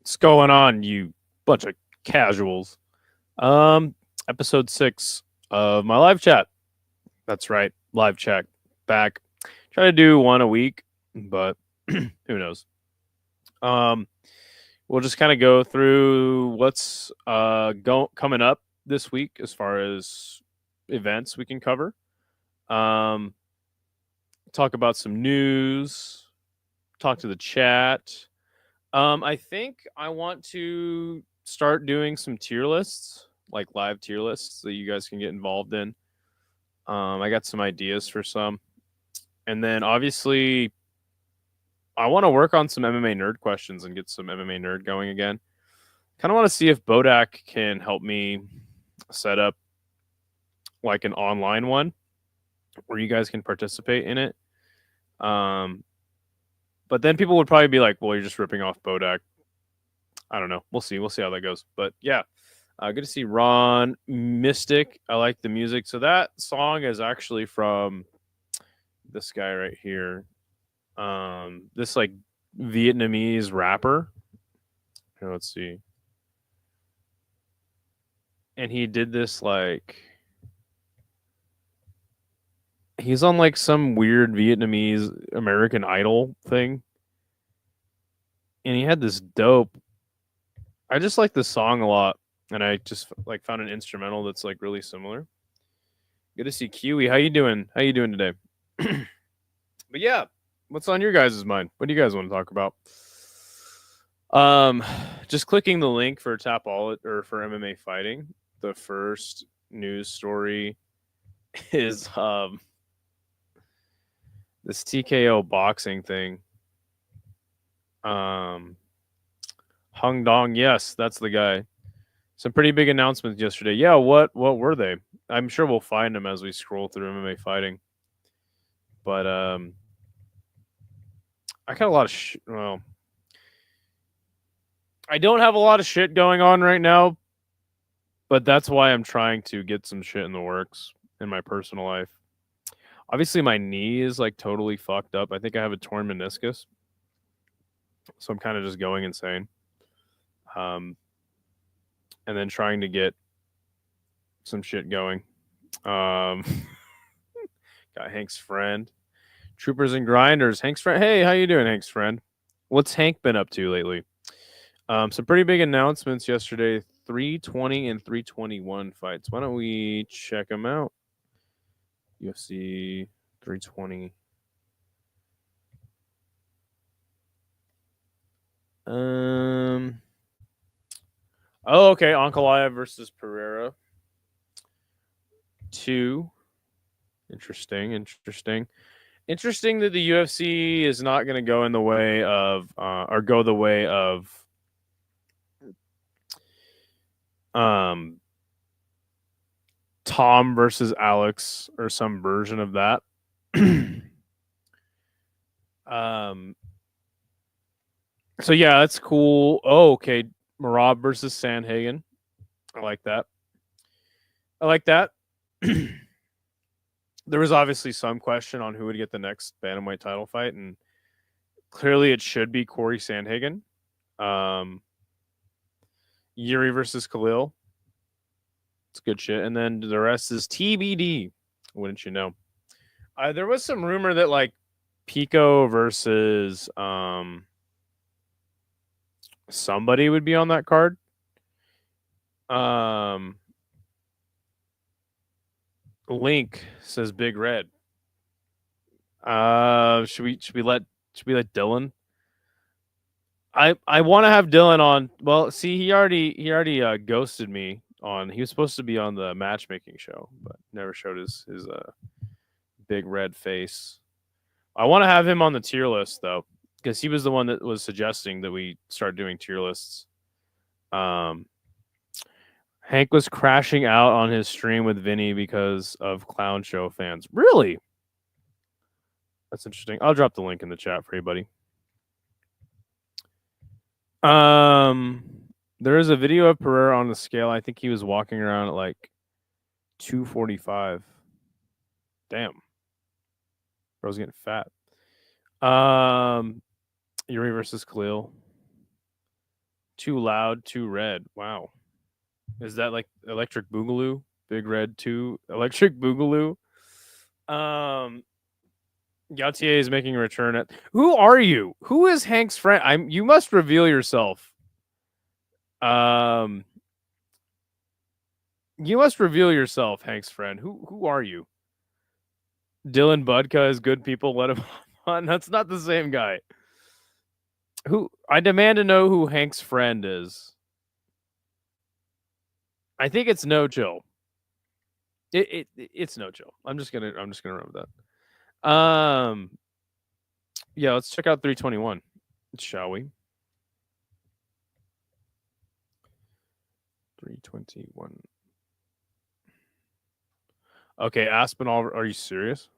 What's going on, you bunch of casuals? Episode 6 of my live chat. That's right, live chat back. Try to do one a week, but who knows? Um, we'll just kind of go through what's coming up this week as far as events we can cover. Um, talk about some news. Talk to the chat. I think I want to start doing some tier lists, like live tier lists that you guys can get involved in. I got some ideas for some. And then obviously, I want to work on some MMA nerd questions and get some MMA nerd going again. Kind of want to see if Bodak can help me set up like an online one where you guys can participate in it. But then people would probably be like, well, you're just ripping off Bodak. I don't know. We'll see. We'll see how that goes. But yeah, good to see Ron Mystic. I like the music. So that song is actually from this guy right here. This like Vietnamese rapper. Here, let's see. And he did this like he's on like some weird Vietnamese American Idol thing. And he had this dope. I just like this song a lot. And I just like found an instrumental that's like really similar. Good to see Kiwi. How you doing? How you doing today? But yeah, what's on your guys' mind? What do you guys want to talk about? Just clicking the link for Tap All or for MMA fighting. The first news story is this TKO boxing thing. Hung Dong, yes, that's the guy. Some pretty big announcements yesterday. Yeah, what were they? I'm sure we'll find them as we scroll through MMA fighting. But I got a lot of well, I don't have a lot of shit going on right now, but that's why I'm trying to get some shit in the works in my personal life. Obviously, my knee is like totally fucked up. I think I have a torn meniscus, so I'm kind of just going insane. And then trying to get some shit going. Got Hank's friend, Troopers and Grinders. Hank's friend. Hey, how you doing, Hank's friend? What's Hank been up to lately? Some pretty big announcements yesterday. 320 and 321 fights. Why don't we check them out? UFC 320. Oh, okay. Ankalaev versus Pereira. 2. Interesting. Interesting that the UFC is not going to go in the way of, or go the way of, Tom versus Alex or some version of that. So yeah, that's cool. Oh, okay. Marab versus Sandhagen. I like that. There was obviously some question on who would get the next bantamweight title fight, and clearly it should be Corey Sandhagen. Yuri versus Khalil. It's good shit. And then the rest is TBD. Wouldn't you know? There was some rumor that like Pico versus somebody would be on that card. Link says Big Red. Should we let Dylan? I want to have Dylan on. Well, see, he already ghosted me on. He was supposed to be on the matchmaking show, but never showed his big red face. I want to have him on the tier list though, because he was the one that was suggesting that we start doing tier lists. Hank was crashing out on his stream with Vinny because of clown show fans. Really? That's interesting. I'll drop the link in the chat for everybody. There is a video of Pereira on the scale. I think he was walking around at like 245. Damn. Bro's getting fat. Yuri versus Khalil. Too loud, too red. Wow. Is that like Electric Boogaloo? Big Red 2 Electric Boogaloo? Gautier is making a return at. Who are you? Who is Hank's friend? You must reveal yourself. You must reveal yourself, Hank's friend. Who are you? Dylan Budka is good people. Let him on. That's not the same guy. Who? I demand to know who Hank's friend is. I think it's No Chill. It's No Chill. I'm just gonna run with that. Yeah, let's check out 321, shall we? 321. Okay, Aspinall. Are you serious?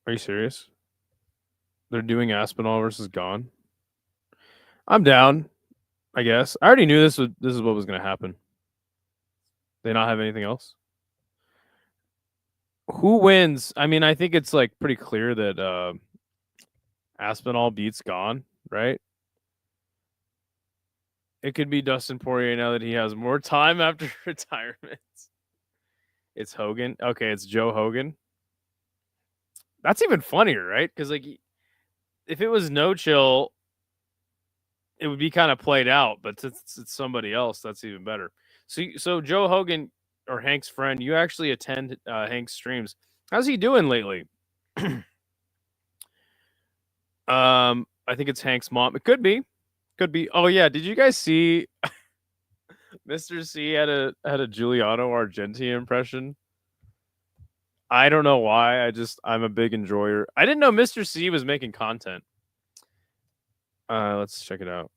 Are you serious? They're doing Aspinall versus Gone. I'm down. I guess I already knew this is what was going to happen. They not have anything else. Who wins? I mean, I think it's like pretty clear that Aspinall beats Gone, right? It could be Dustin Poirier now that he has more time after retirement. It's Hogan. Okay, it's Joe Hogan. That's even funnier, right? Because like, if it was No Chill, it would be kind of played out. But it's somebody else, that's even better. So Joe Hogan, or Hank's friend, you actually attend Hank's streams. How's he doing lately? I think it's Hank's mom. It could be. Oh yeah, did you guys see Mr. C had a Giuliano Argenti impression? I don't know why. I'm a big enjoyer. I didn't know Mr. C was making content. Let's check it out.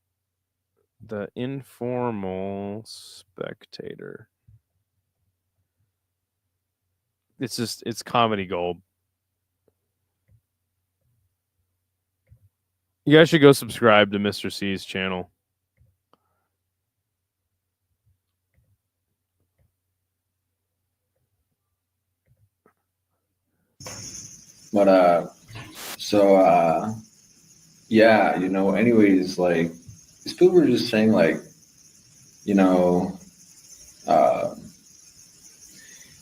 The Informal Spectator. It's comedy gold. You guys should go subscribe to Mr. C's channel. But yeah, you know, anyways, like these people were just saying, like, you know,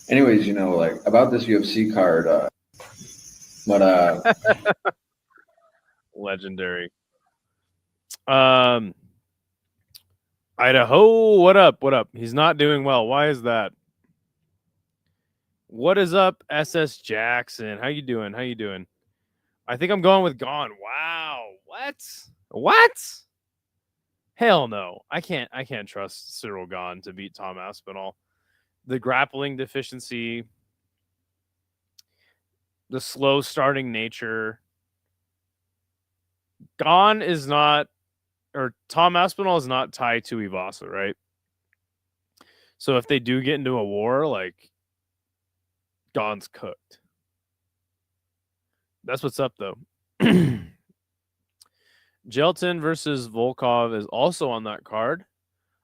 anyways, you know, like about this UFC card, legendary. Idaho, what up? He's not doing well. Why is that? What is up, SS Jackson? How you doing? I think I'm going with Gone. Wow. What? Hell no. I can't trust Cyril Gone to beat Tom Aspinall. The grappling deficiency, the slow starting nature. Gone is not, or Tom Aspinall is not tied to Ivasa, right? So if they do get into a war, like, Gone's cooked. That's what's up, though. Jelton versus Volkov is also on that card.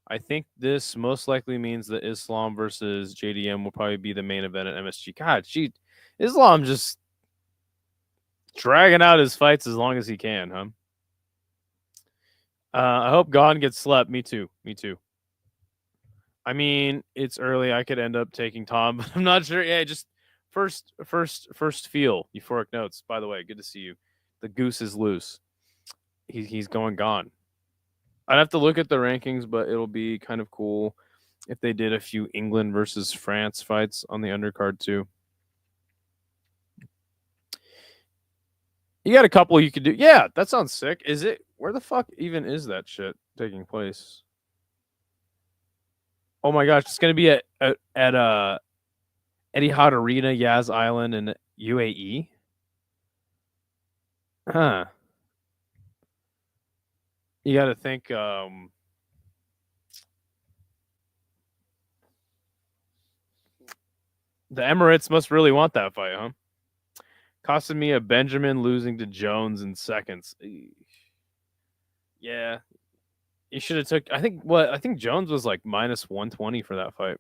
I think this most likely means that Islam versus JDM will probably be the main event at MSG. God, Islam just dragging out his fights as long as he can, huh? I hope Gone gets slept. Me too. I mean, it's early. I could end up taking Tom, but I'm not sure. Yeah, just first feel. Euphoric Notes. By the way, good to see you. The goose is loose. He's going Gone. I'd have to look at the rankings, but it'll be kind of cool if they did a few England versus France fights on the undercard too. You got a couple you could do. Yeah, that sounds sick. Is it? Where the fuck even is that shit taking place? Oh my gosh, it's gonna be at Etihad Arena, Yas Island, in UAE. Huh. You got to think. The Emirates must really want that fight, huh? Costing me a Benjamin losing to Jones in seconds. Yeah, you should have took. I think Jones was like minus 120 for that fight,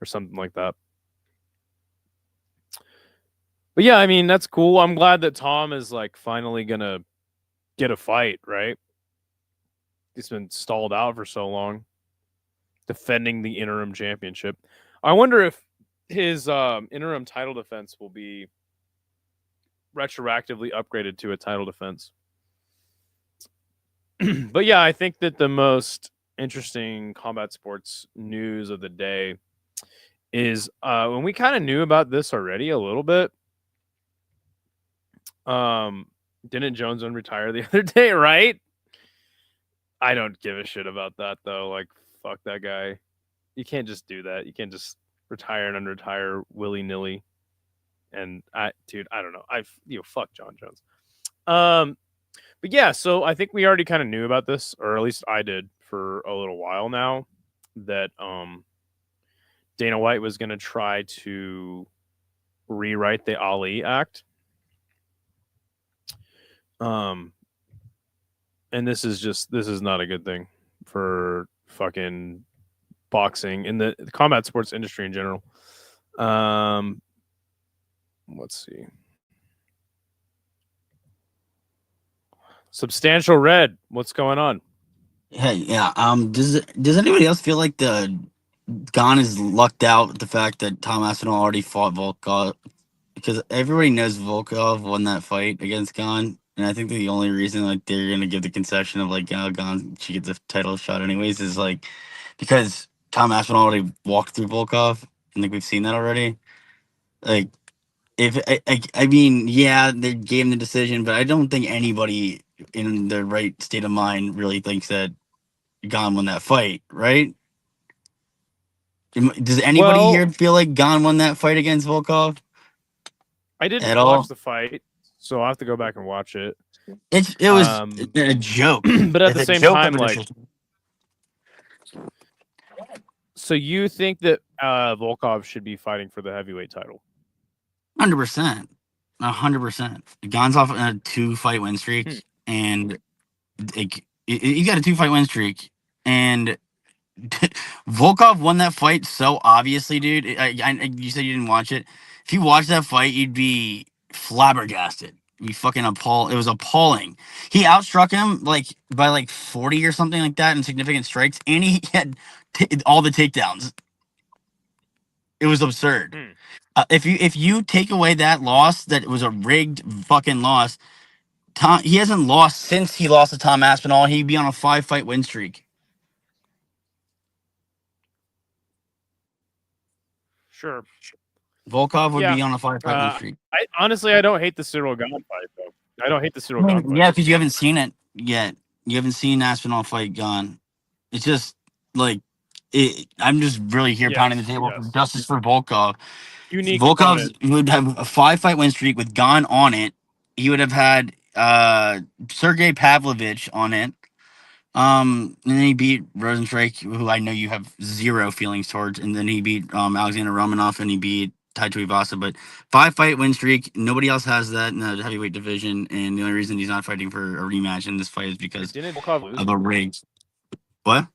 or something like that. But yeah, I mean, that's cool. I'm glad that Tom is like finally gonna get a fight, right? He's been stalled out for so long, defending the interim championship. I wonder if his interim title defense will be retroactively upgraded to a title defense. But yeah, I think that the most interesting combat sports news of the day is when we kind of knew about this already a little bit. Didn't Jones retire the other day, right? I don't give a shit about that though. Like, fuck that guy. You can't just do that. You can't just retire and unretire willy nilly. And I don't know. Fuck John Jones. But yeah, so I think we already kind of knew about this, or at least I did for a little while now, that Dana White was going to try to rewrite the Ali Act. And this is not a good thing for fucking boxing in the combat sports industry in general. Let's see. Substantial Red, what's going on? Hey, yeah. Does anybody else feel like the Gane is lucked out with the fact that Tom Aspinall already fought Volkov? Because everybody knows Volkov won that fight against Gane, and I think the only reason like they're gonna give the concession of like Gane she gets the title shot anyways is like because Tom Aspinall already walked through Volkov. I think we've seen that already. Like, if I mean, yeah, they gave him the decision, but I don't think anybody in their right state of mind really thinks that Gane won that fight, right? Does anybody here feel like Gane won that fight against Volkov? I didn't watch the fight, so I'll have to go back and watch it. It was a joke, but at the same time, like, so you think that Volkov should be fighting for the heavyweight title? 100%, 100%. Gane's off a 2-fight win streak, and he got a 2-fight win streak, and Volkov won that fight so obviously, dude. You said you didn't watch it. If you watched that fight, you'd be flabbergasted. You'd be fucking appalled. It was appalling. He outstruck him by 40 or something like that in significant strikes, and he had all the takedowns. It was absurd. If you take away that loss, that was a rigged fucking loss. He hasn't lost since he lost to Tom Aspinall. He'd be on a 5-fight win streak. Sure. Volkov would be on a 5-fight win streak. I don't hate the Ciryl Gane fight though. I don't hate the Ciryl Gane fight. Yeah, because you haven't seen it yet. You haven't seen Aspinall fight Gane. It's just like I'm just really here pounding the table for justice for Volkov. Unique. Volkov would have a 5-fight win streak with Gane on it. He would have had Sergey Pavlovich on it. And then he beat Rosenstrike, who I know you have zero feelings towards, and then he beat Alexander Romanov, and he beat Tai Tuivasa. But 5-fight win streak, nobody else has that in the heavyweight division, and the only reason he's not fighting for a rematch in this fight is because of a rig. What?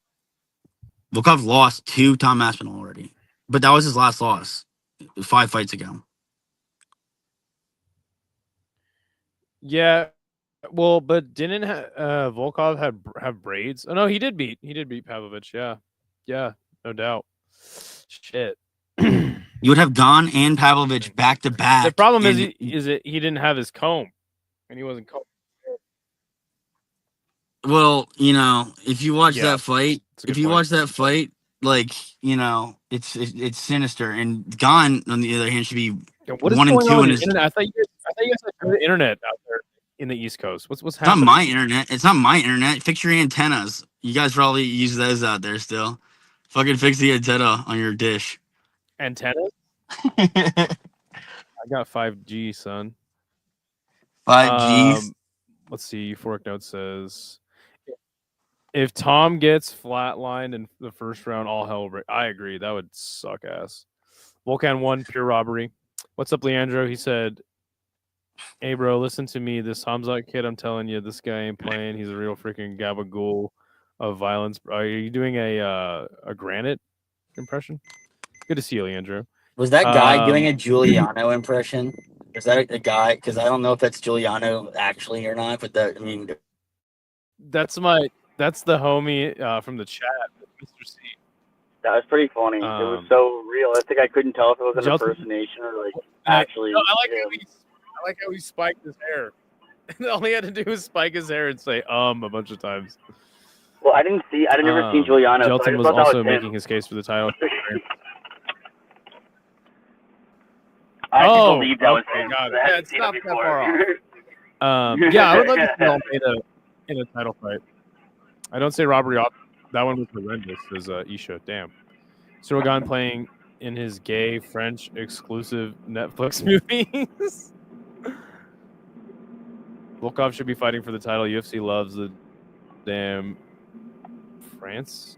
Volkov lost to Tom Aspinall already, but that was his last loss 5 fights ago. Yeah. Well, but didn't Volkov have braids? Oh no, he did beat Pavlovich. Yeah, no doubt. Shit. You would have Gane and Pavlovich back to back. The problem is he didn't have his comb, and he wasn't combed. Well, if you watch that fight, like it's sinister. And Gane, on the other hand, should be 1 and 2 in his. I thought you guys had the internet out there in the East Coast. What's happening? It's not my internet. It's not my internet. Fix your antennas. You guys probably use those out there still. Fucking fix the antenna on your dish. Antennas? I got 5G, son. 5G. Let's see. Euphoric Note says, if Tom gets flatlined in the first round, all hell. I agree. That would suck ass. Volkan 1, pure robbery. What's up, Leandro? He said, hey, bro, listen to me. This Hamzat kid, I'm telling you, this guy ain't playing. He's a real freaking gabagool of violence. Are you doing a Granite impression? Good to see you, Leandro. Was that guy doing a Giuliano impression? Is that a guy? Because I don't know if that's Giuliano actually or not. But that, I mean, That's the homie from the chat, Mr. C. That was pretty funny. It was so realistic. I couldn't tell if it was an impersonation or like actually. No, I like how he spiked his hair. All he had to do was spike his hair and say a bunch of times. Well, I never seen Giuliano. Gelton was also making his case for the title. I can believe that was him. God. Yeah, it's not that far off. Yeah, I would love to see Almeida in a title fight. I don't say robbery off. That one was horrendous as Isha. Damn. Sorogan playing in his gay French exclusive Netflix movies. Volkov should be fighting for the title. UFC loves the damn the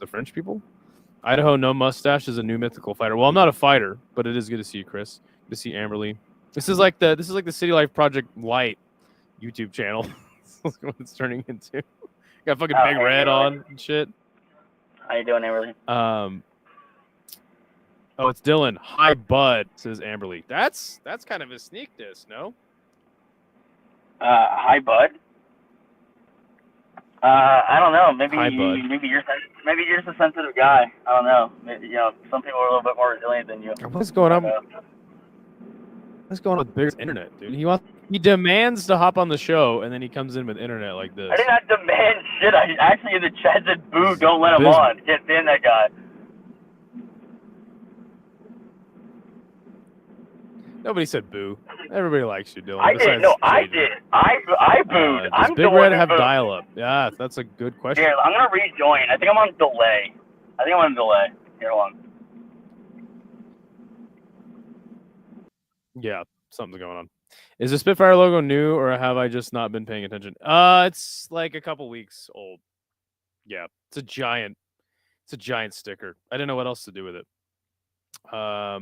French people. Idaho no mustache is a new mythical fighter. Well, I'm not a fighter, but it is good to see you, Chris. Good to see Amberly. This is like the City Life Project Light YouTube channel. That's what it's turning into. Got fucking Big Red on and shit. How you doing, Amberly? Oh, it's Dylan. Hi, bud, says Amberly. That's kind of a sneak diss, no? Hi, bud. I don't know. Maybe Hi, bud. maybe you're just a sensitive guy. I don't know. Maybe, some people are a little bit more resilient than you. What's going on? What's going on with Big's internet, dude? He demands to hop on the show, and then he comes in with internet like this. I did not demand shit. I actually in the chat said, "Boo! Don't let him on. Get in that guy." Nobody said boo. Everybody likes you, Dylan. I did. No, I did. I booed. Does Big Red have dial-up? Yeah, that's a good question. Here, I'm gonna rejoin. I think I'm on delay. Here, hold on. Yeah, something's going on. Is the Spitfire logo new, or have I just not been paying attention? It's like a couple weeks old. Yeah, it's a giant sticker. I didn't know what else to do with it.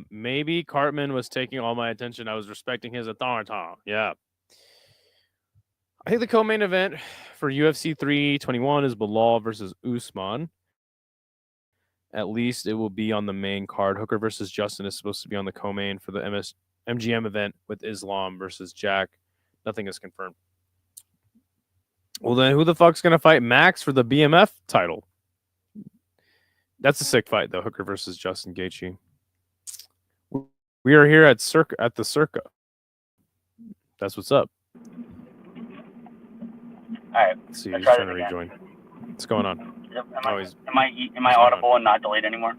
Maybe Cartman was taking all my attention. I was respecting his authority. Yeah. I think the co-main event for UFC 321 is Bilal versus Usman. At least it will be on the main card. Hooker versus Justin is supposed to be on the co-main for the MGM event with Islam versus Jack. Nothing is confirmed. Well, then who the fuck's going to fight Max for the BMF title? That's a sick fight, though. Hooker versus Justin Gaethje. We are here at the Circa. That's what's up. All right. Let's see, he's trying to rejoin. What's going on? Yep. Am I audible and not delayed anymore?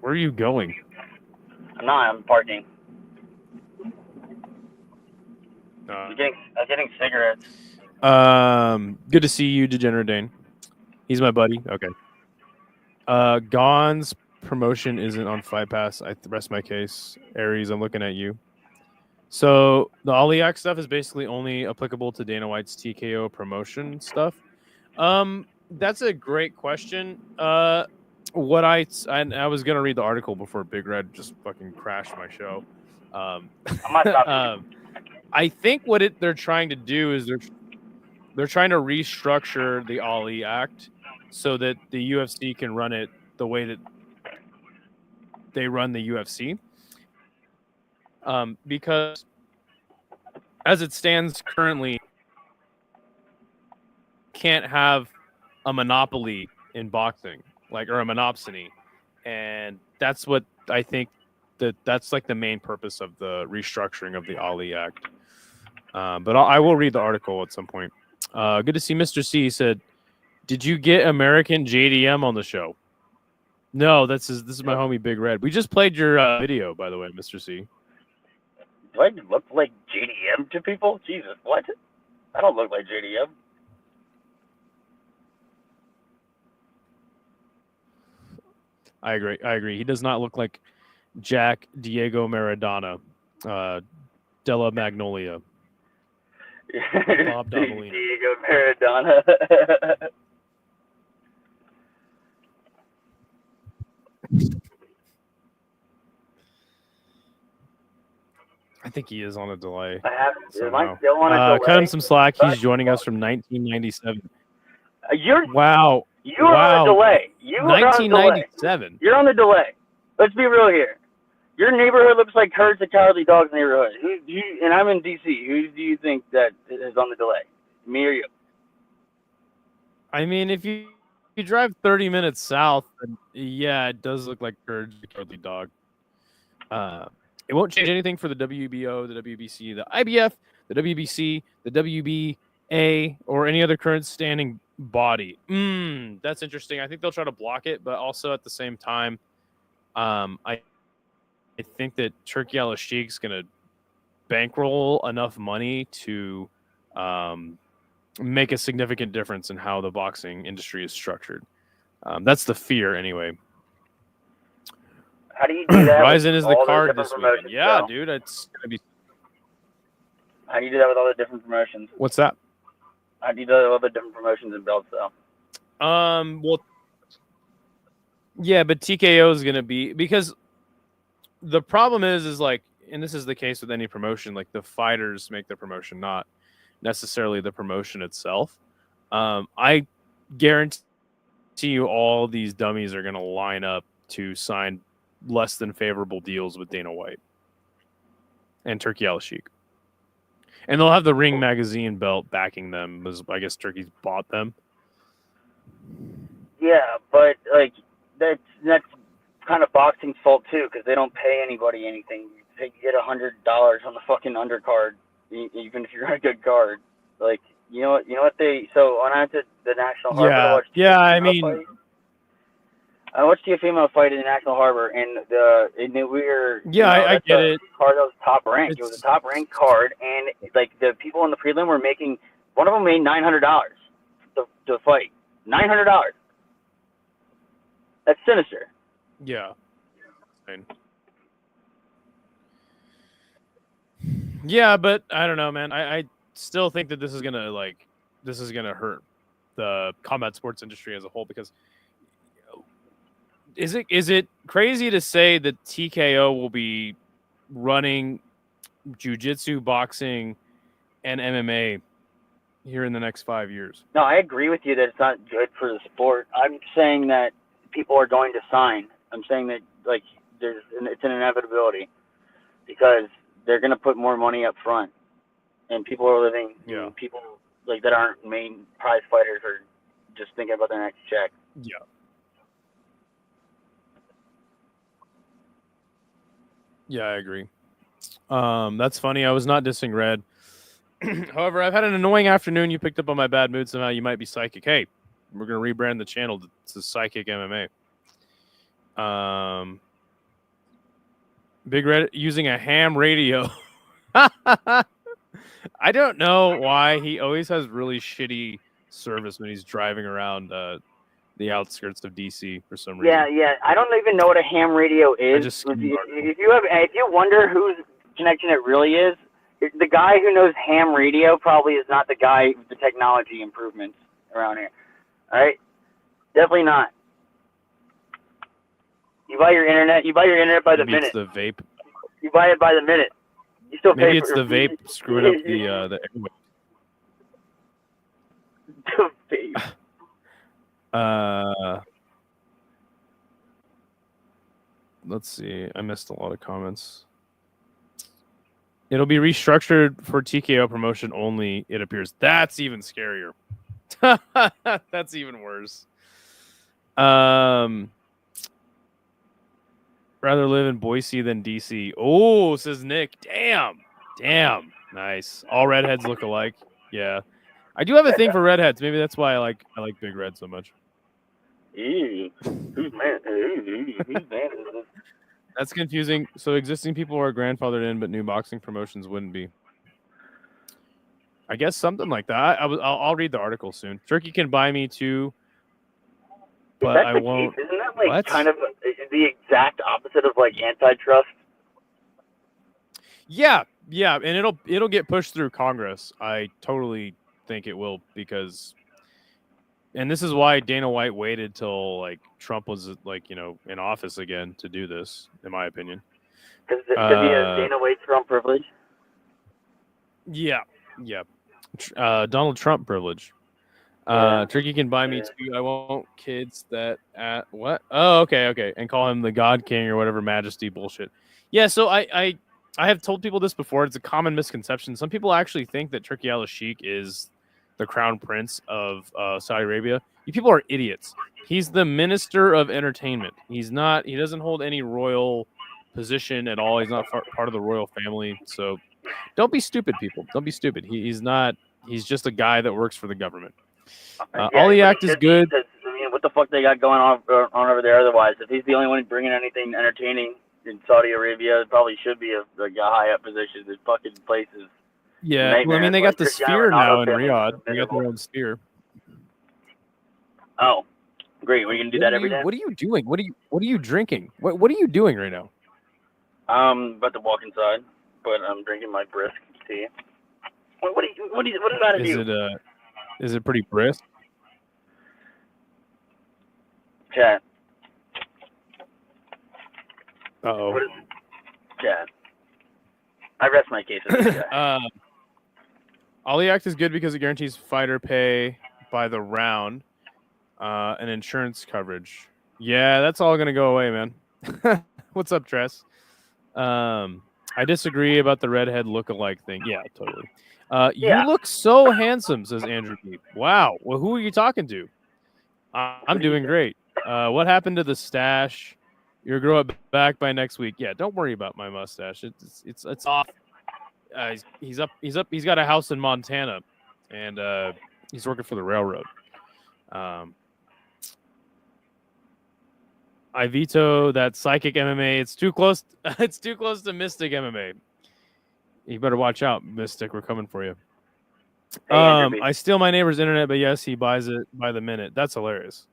Where are you going? I'm not. I'm parking. I'm getting cigarettes. Good to see you, Degenerate Dane. He's my buddy. Okay. Gon's promotion isn't on Fight Pass. I rest my case. Aries, I'm looking at you. So the Aliak stuff is basically only applicable to Dana White's TKO promotion stuff. That's a great question. I was gonna read the article before Big Red just fucking crashed my show. I think what they're trying to do is they're trying to restructure the Ali Act so that the UFC can run it the way that they run the UFC. Because as it stands currently, can't have a monopoly in boxing, or a monopsony. And that's what I think that's like the main purpose of the restructuring of the Ali Act. But I will read the article at some point. Good to see Mr. C. He said, did you get American JDM on the show? No, this is my homie Big Red. We just played your video, by the way, Mr. C. Do I look like JDM to people? Jesus, what? I don't look like JDM. I agree. He does not look like Jack Diego Maradona, Della Magnolia. Bob Davalini. Diego Maradona. I think he is on a delay. Am I still on a delay? Cut him some slack. He's joining us from 1997. You're on a delay. You are on a delay. 1997. You're on the delay. let's be real here. Your neighborhood looks like herds of cowardly dogs neighborhood. And I'm in DC. Who do you think that is on the delay? Me or you? I mean, if you drive 30 minutes south, then yeah, it does look like herds of cowardly dog. It won't change anything for the WBO, the WBC, the IBF, the WBC, the WBA, or any other current standing body. That's interesting. I think they'll try to block it, but also at the same time, I think that Turki Al-Sheikh's going to bankroll enough money to make a significant difference in how the boxing industry is structured. That's the fear, anyway. How do you do that? Ryzen is the card this weekend. Yeah, though? Dude, it's gonna be. How do you do that with all the different promotions? What's that? How do you do that with all the different promotions and belts, though? Well, yeah, but TKO is gonna be, because the problem is like, and this is the case with any promotion, like the fighters make the promotion, not necessarily the promotion itself. I guarantee you all these dummies are gonna line up to sign less than favorable deals with Dana White and Turki Al-Sheikh. And they'll have the Ring Magazine belt backing them, as I guess Turkey's bought them. Yeah, but like that's kind of boxing's fault too, because they don't pay anybody anything. They get $100 on the fucking undercard, even if you're on a good card. Like you know what they. So when I went to the National Harbor, I watched Teofimo fight in the National Harbor, and we were. I get it. Card that was top ranked. It was a top ranked card, and like the people in the prelim were making. One of them made $900 to fight. $900. That's sinister. Yeah. Yeah, but I don't know, man. I still think that this is gonna hurt the combat sports industry as a whole, because is it crazy to say that TKO will be running jiu-jitsu, boxing, and MMA here in the next 5 years? No, I agree with you that it's not good for the sport. I'm saying that people are going to sign. I'm saying that like it's an inevitability, because they're going to put more money up front, and people are living. Yeah. People like that aren't main prize fighters are just thinking about their next check. Yeah. Yeah, I agree. That's funny. I was not dissing Red. However, I've had an annoying afternoon. You picked up on my bad mood somehow. You might be psychic. Hey, we're going to rebrand the channel to Psychic MMA. Big Red using a ham radio. I don't know why he always has really shitty service when he's driving around the outskirts of DC for some reason. Yeah. I don't even know what a ham radio is. If you wonder whose connection it really is, the guy who knows ham radio probably is not the guy with the technology improvements around here. All right, definitely not. You buy your internet by the minute. It's the vape. You buy it by the minute. You still pay. Maybe it's the vape screwing up the airway. The vape. Let's see. I missed a lot of comments. It'll be restructured for TKO promotion only, it appears. That's even scarier. That's even worse. Rather live in Boise than DC. Oh, says Nick. Damn. Nice. All redheads look alike. Yeah. I do have a thing for redheads. Maybe that's why I like Big Red so much. Ew. Who's man is this? That's confusing. So existing people are grandfathered in, but new boxing promotions wouldn't be. I guess something like that. I'll read the article soon. Turkey can buy me too, but I won't. Isn't that like kind of the exact opposite of like antitrust? Yeah, and it'll get pushed through Congress. I totally think it will, because, and this is why Dana White waited till like Trump was like in office again to do this, in my opinion. Because it could be a Dana White Trump privilege. Yeah. Donald Trump privilege. Tricky can buy me too. I won't kids that at what? Oh, okay. And call him the God King or whatever majesty bullshit. Yeah, so I have told people this before. It's a common misconception. Some people actually think that Turki al-Sheikh is the crown prince of Saudi Arabia. You people are idiots. He's the minister of entertainment. He's not. He doesn't hold any royal position at all. He's not part of the royal family. So don't be stupid, people. Don't be stupid. He's not. He's just a guy that works for the government. Ali Act is good. I mean, what the fuck they got going on over there otherwise? If he's the only one bringing anything entertaining in Saudi Arabia, it probably should be a high up position. This fucking place is. Yeah, well, I mean, they got the sphere now in Riyadh. They got their own sphere. Oh, great! Are you gonna do that every day? What are you doing? What are you drinking? What are you doing right now? About to walk inside, but I'm drinking my brisk tea. What about you? Is it pretty brisk? Chat. Uh-oh. Chat. I rest my case. Ali Act is good because it guarantees fighter pay by the round and insurance coverage. Yeah, that's all going to go away, man. What's up, Tress? I disagree about the redhead look-alike thing. Yeah, totally. You look so handsome, says Andrew B. Wow. Well, who are you talking to? I'm doing great. What happened to the stash? You'll grow it back by next week. Yeah, don't worry about my mustache. It's off. He's up. He's got a house in Montana, and he's working for the railroad. I veto that psychic MMA. It's too close. It's too close to mystic MMA. You better watch out, Mystic. We're coming for you. I steal my neighbor's internet, but yes, he buys it by the minute. That's hilarious.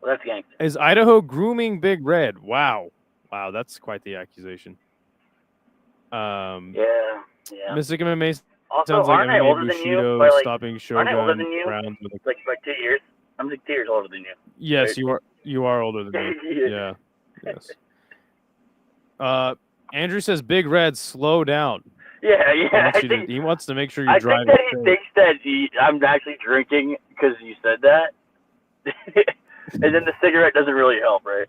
Well, that's gangster. Is Idaho grooming Big Red? Wow, that's quite the accusation. Yeah. Mystic MMA Also, sounds like aren't I MMA older than Bushido you? stopping Shogun rounds with like 2 years. I'm like 2 years older than you. Yes, right? you are older than me. Yeah. Yes. Andrew says, "Big Red, slow down." Yeah. He wants to make sure you're driving. I think that he thinks that I'm actually drinking because you said that, and then the cigarette doesn't really help, right?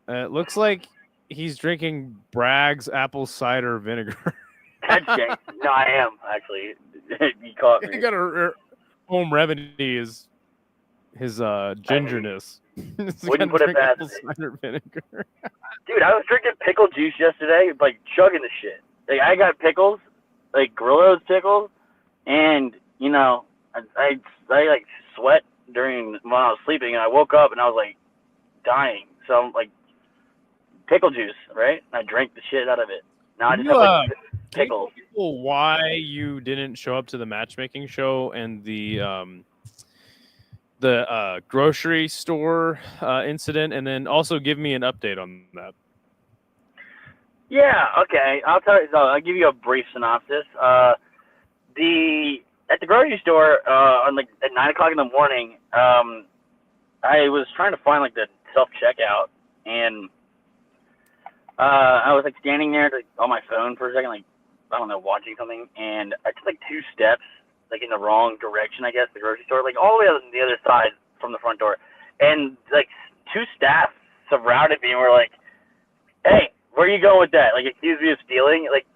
It looks like he's drinking Bragg's apple cider vinegar. That's gangster. No, I am actually. You caught me. He got a home remedy is his gingerness. Wouldn't put it past me. Cider vinegar. Dude, I was drinking pickle juice yesterday, like chugging the shit. Like I got pickles, like Grillo's pickles, and you know, I like sweat when I was sleeping, and I woke up and I was like dying. So I'm like pickle juice, right? And I drank the shit out of it. Now I just have like pickles. People, why you didn't show up to the matchmaking show and the grocery store incident, and then also give me an update on that. Yeah, okay. I'll give you a brief synopsis. At the grocery store, at 9:00 in the morning, I was trying to find like the self checkout, and I was like standing there on my phone for a second, like I don't know, watching something, and I took like 2 steps, like in the wrong direction, I guess, the grocery store, like all the way on the other side from the front door, and like 2 staff surrounded me and were like, "Hey, where are you going with that?" Like accused me of stealing. Like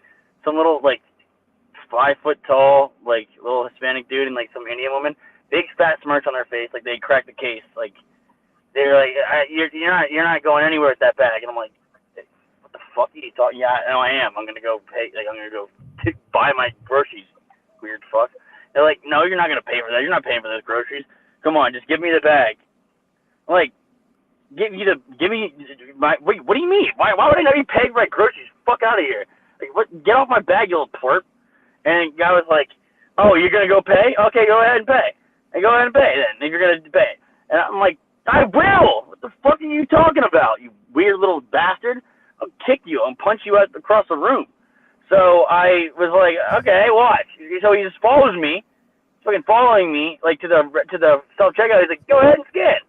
some little like 5 foot tall, like little Hispanic dude and like some Indian woman, big fat smirks on their face, like they cracked the case. Like they're like, "You're not going anywhere with that bag," and I'm like, "What the fuck are you talking?" "Yeah, no, I am. I'm gonna go pay. Like I'm gonna go buy my groceries." Weird fuck. They're like, "No, you're not gonna pay for that. You're not paying for those groceries. Come on, just give me the bag." I'm like, give me my. Wait, what do you mean? Why would I not be paying for my groceries? Fuck out of here! Like, what? Get off my bag, you little twerp! And the guy was like, "Oh, you're gonna go pay? Okay, go ahead and pay. And go ahead and pay then. If you're gonna pay." And I'm like, "I will. What the fuck are you talking about? You weird little bastard! I'll kick you and punch you out across the room." So I was like, "Okay, watch." So he just follows me, fucking following me, like to the self checkout. He's like, "Go ahead and scan."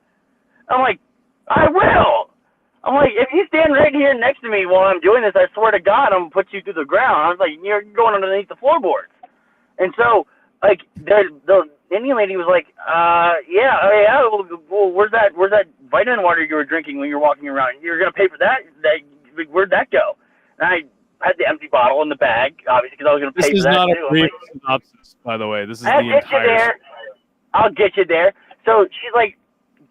I'm like, "I will." I'm like, "If you stand right here next to me while I'm doing this, I swear to God, I'm gonna put you through the ground." I was like, "You're going underneath the floorboards." And so like the Indian lady was like, yeah, well, where's that vitamin water you were drinking when you were walking around? You're gonna pay for that? Where'd that go? And I had the empty bottle in the bag, obviously, because I was gonna This pay is for that not too. a I'm brief like, synopsis, by the way. This is I'll the get you entire. there. I'll get you there. So she's like,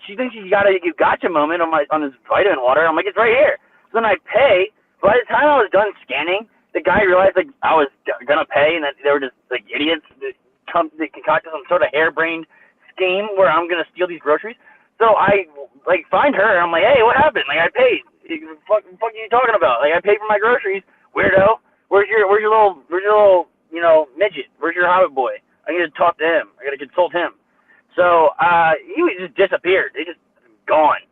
she thinks you gotcha moment on this vitamin water. I'm like, it's right here. So then I pay. By the time I was done scanning, the guy realized like I was gonna pay, and that they were just like idiots that concocted some sort of harebrained scheme where I'm gonna steal these groceries. So I like find her. And I'm like, hey, what happened? Like I paid. Fuck are you talking about? Like I paid for my groceries, weirdo. Where's your little midget? Where's your hobbit boy? I need to talk to him. I gotta consult him. So he just disappeared. He just gone.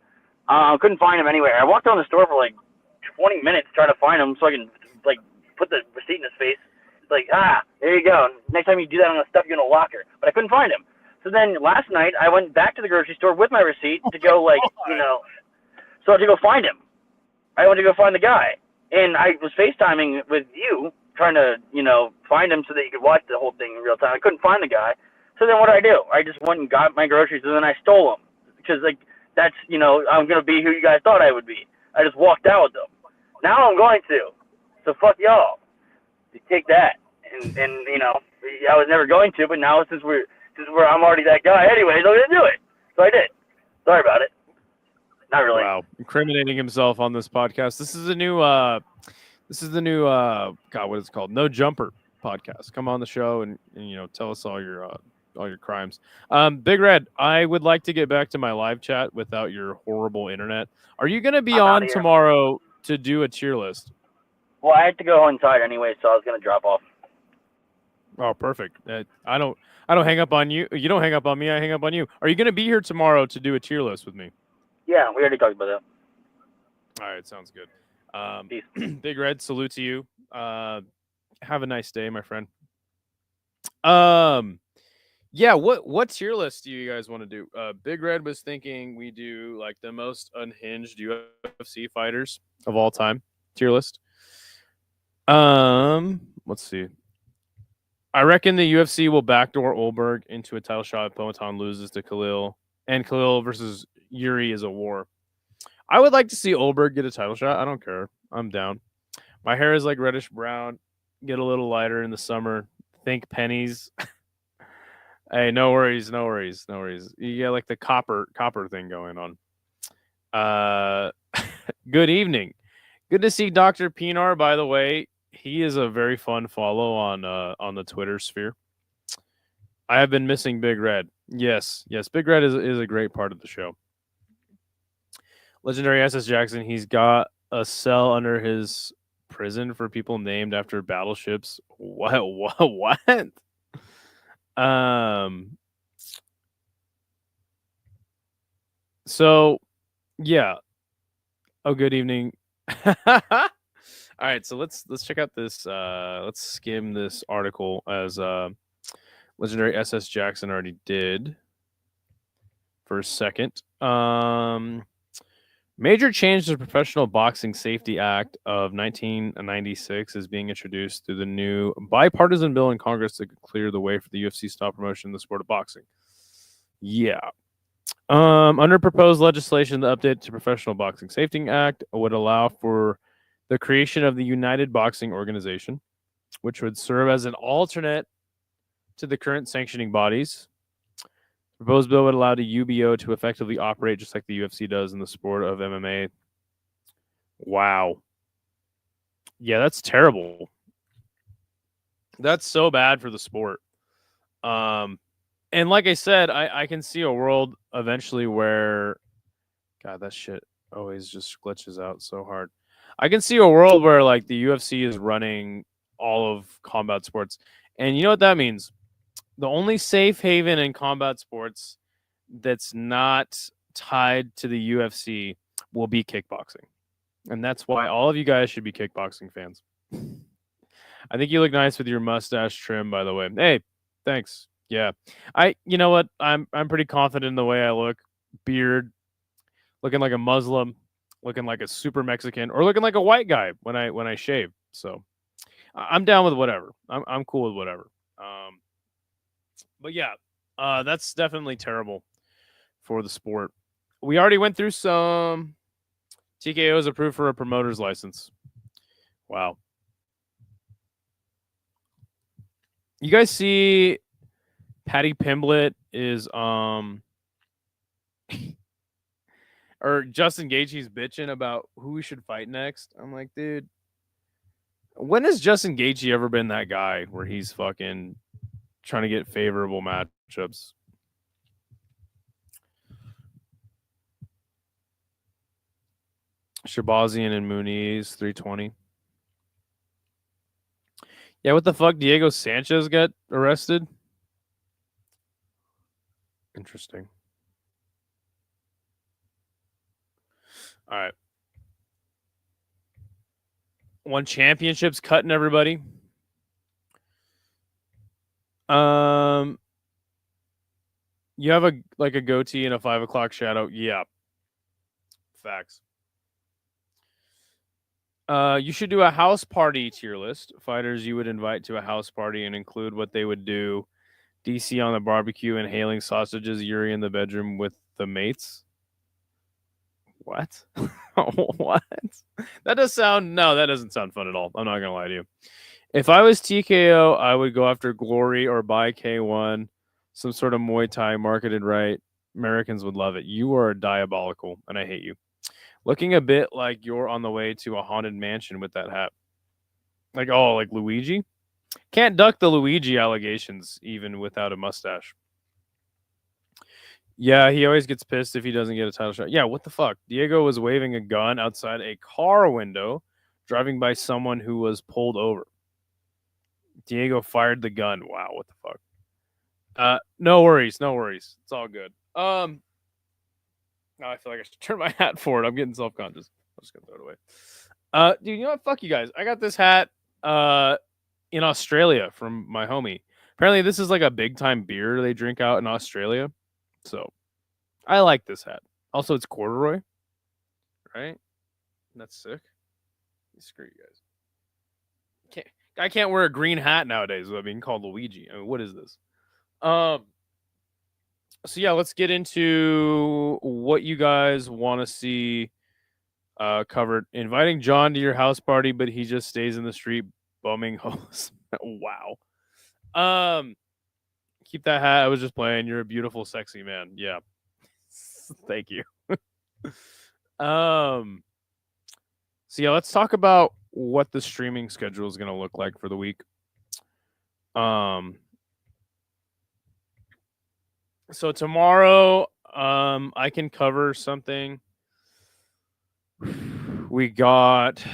Couldn't find him anywhere. I walked around the store for like 20 minutes trying to find him so I can like put the receipt in his face. It's like, there you go. Next time you do that, I'm gonna stuff you in a locker. But I couldn't find him. So then last night I went back to the grocery store with my receipt to go so to go find him. I went to go find the guy, and I was FaceTiming with you trying to find him so that you could watch the whole thing in real time. I couldn't find the guy. So then what did I do? I just went and got my groceries, and then I stole them because like that's I'm gonna be who you guys thought I would be. I just walked out with them. Now I'm going to. So fuck y'all. You take that. And I was never going to, but now since I'm already that guy anyways, I'm gonna do it. So I did. Sorry about it. Not really. Wow, incriminating himself on this podcast. This is the new God, what is it called? No Jumper podcast. Come on the show and tell us all your crimes. Big Red, I would like to get back to my live chat without your horrible internet. Are you going to be on tomorrow to do a tier list? Well, I had to go inside anyway, so I was going to drop off. Oh, perfect. I don't hang up on you. You don't hang up on me. I hang up on you. Are you going to be here tomorrow to do a tier list with me? Yeah, we already talked about that. All right, sounds good. Peace. Big Red, salute to you. Have a nice day, my friend. Yeah, what tier list do you guys want to do? Big Red was thinking we do like the most unhinged UFC fighters of all time tier list. Let's see. I reckon the UFC will backdoor Olberg into a title shot if Poatan loses to Khalil, and Khalil versus Yuri is a war. I would like to see Olberg get a title shot. I don't care. I'm down. My hair is like reddish brown. Get a little lighter in the summer. Think pennies. Hey, no worries. You get like the copper thing going on. Good evening. Good to see Dr. Pinar, by the way. He is a very fun follow on the Twitter sphere. I have been missing Big Red. Yes. Big Red is a great part of the show. Legendary SS Jackson, he's got a cell under his prison for people named after battleships. What? So yeah. Oh, good evening. All right, so let's check out this. Let's skim this article as Legendary SS Jackson already did for a second. Major change to the Professional Boxing Safety Act of 1996 is being introduced through the new bipartisan bill in Congress that could clear the way for the UFC style promotion in the sport of boxing. Yeah. Under proposed legislation, the update to Professional Boxing Safety Act would allow for the creation of the United Boxing Organization, which would serve as an alternate to the current sanctioning bodies. The proposed bill would allow the UBO to effectively operate just like the UFC does in the sport of MMA. Wow. Yeah, that's terrible. That's so bad for the sport. And like I said, I can see a world eventually where, God, that shit always just glitches out so hard. I can see a world where like the UFC is running all of combat sports. And you know what that means? The only safe haven in combat sports that's not tied to the UFC will be kickboxing. And that's why all of you guys should be kickboxing fans. I think you look nice with your mustache trim, by the way. Hey, thanks. Yeah. You know what? I'm pretty confident in the way I look. Beard, looking like a Muslim, looking like a super Mexican, or looking like a white guy when I shave. So I'm down with whatever. I'm cool with whatever. But yeah, that's definitely terrible for the sport. We already went through some TKOs approved for a promoter's license. Wow. You guys see Patty Pimblett is or Justin Gaethje's bitching about who we should fight next. I'm like, dude, when has Justin Gaethje ever been that guy where he's fucking trying to get favorable matchups? Shabazian and Muniz, 320. Yeah, what the fuck? Diego Sanchez got arrested? Interesting. All right. One championship's cutting everybody. You have a goatee and a 5 o'clock shadow. Yeah. Facts. You should do a house party tier list. Fighters you would invite to a house party and include what they would do. DC on the barbecue, inhaling sausages, Yuri in the bedroom with the mates. What? What? That doesn't sound fun at all. I'm not gonna lie to you. If I was TKO, I would go after Glory or buy K1, some sort of Muay Thai marketed right. Americans would love it. You are diabolical, and I hate you. Looking a bit like you're on the way to a haunted mansion with that hat. Like Luigi? Can't duck the Luigi allegations even without a mustache. Yeah, he always gets pissed if he doesn't get a title shot. Yeah, what the fuck? Diego was waving a gun outside a car window, driving by someone who was pulled over. Diego fired the gun. Wow, what the fuck? No worries. It's all good. Now I feel like I should turn my hat forward. I'm getting self-conscious. I'm just gonna throw it away. Dude, you know what? Fuck you guys. I got this hat in Australia from my homie. Apparently, this is like a big time beer they drink out in Australia. So I like this hat. Also, it's corduroy, right? That's sick. Screw you guys. I can't wear a green hat nowadays without being called Luigi. I mean, what is this? So yeah, let's get into what you guys want to see covered. Inviting John to your house party, but he just stays in the street bumming hoes. Wow. Keep that hat. I was just playing. You're a beautiful, sexy man. Yeah. Thank you. So yeah, let's talk about what the streaming schedule is going to look like for the week. So tomorrow, I can cover something. We got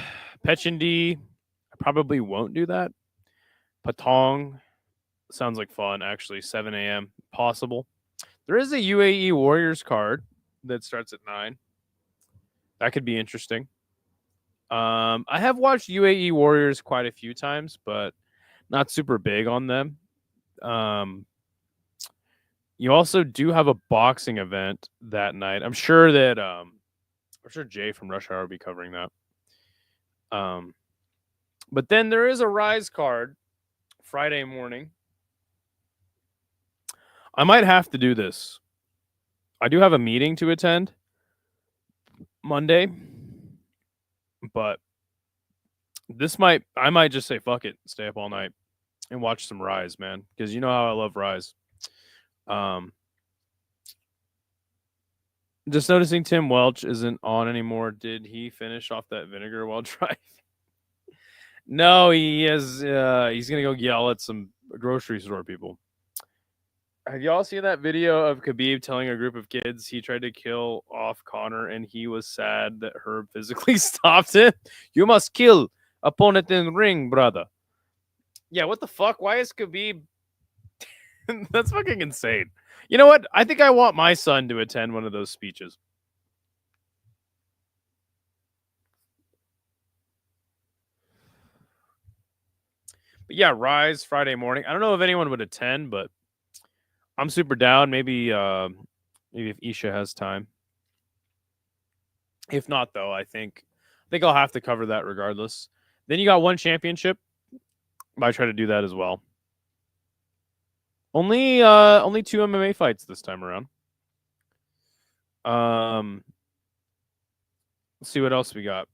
Pechindi. I probably won't do that. Patong sounds like fun, actually. 7 a.m. possible. There is a UAE Warriors card that starts at 9. That could be interesting. I have watched UAE Warriors quite a few times, but not super big on them. You also do have a boxing event that night. I'm sure Jay from Rush Hour will be covering that. But then there is a Rise card Friday morning. I might have to do this. I do have a meeting to attend Monday, but I might just say fuck it, stay up all night and watch some Rise, man, because you know how I love Rise. Just noticing Tim Welch isn't on anymore. Did he finish off that vinegar while driving? No, he is. He's gonna go yell at some grocery store people. Have y'all seen that video of Khabib telling a group of kids he tried to kill off Conor and he was sad that Herb physically stopped it? You must kill opponent in ring, brother. Yeah, what the fuck? Why is Khabib? That's fucking insane. You know what? I think I want my son to attend one of those speeches. But yeah, Rise Friday morning. I don't know if anyone would attend, but I'm super down. Maybe if Isha has time. If not, though, I think I'll have to cover that regardless. Then you got one championship. I try to do that as well. Only 2 MMA fights this time around. Let's see what else we got.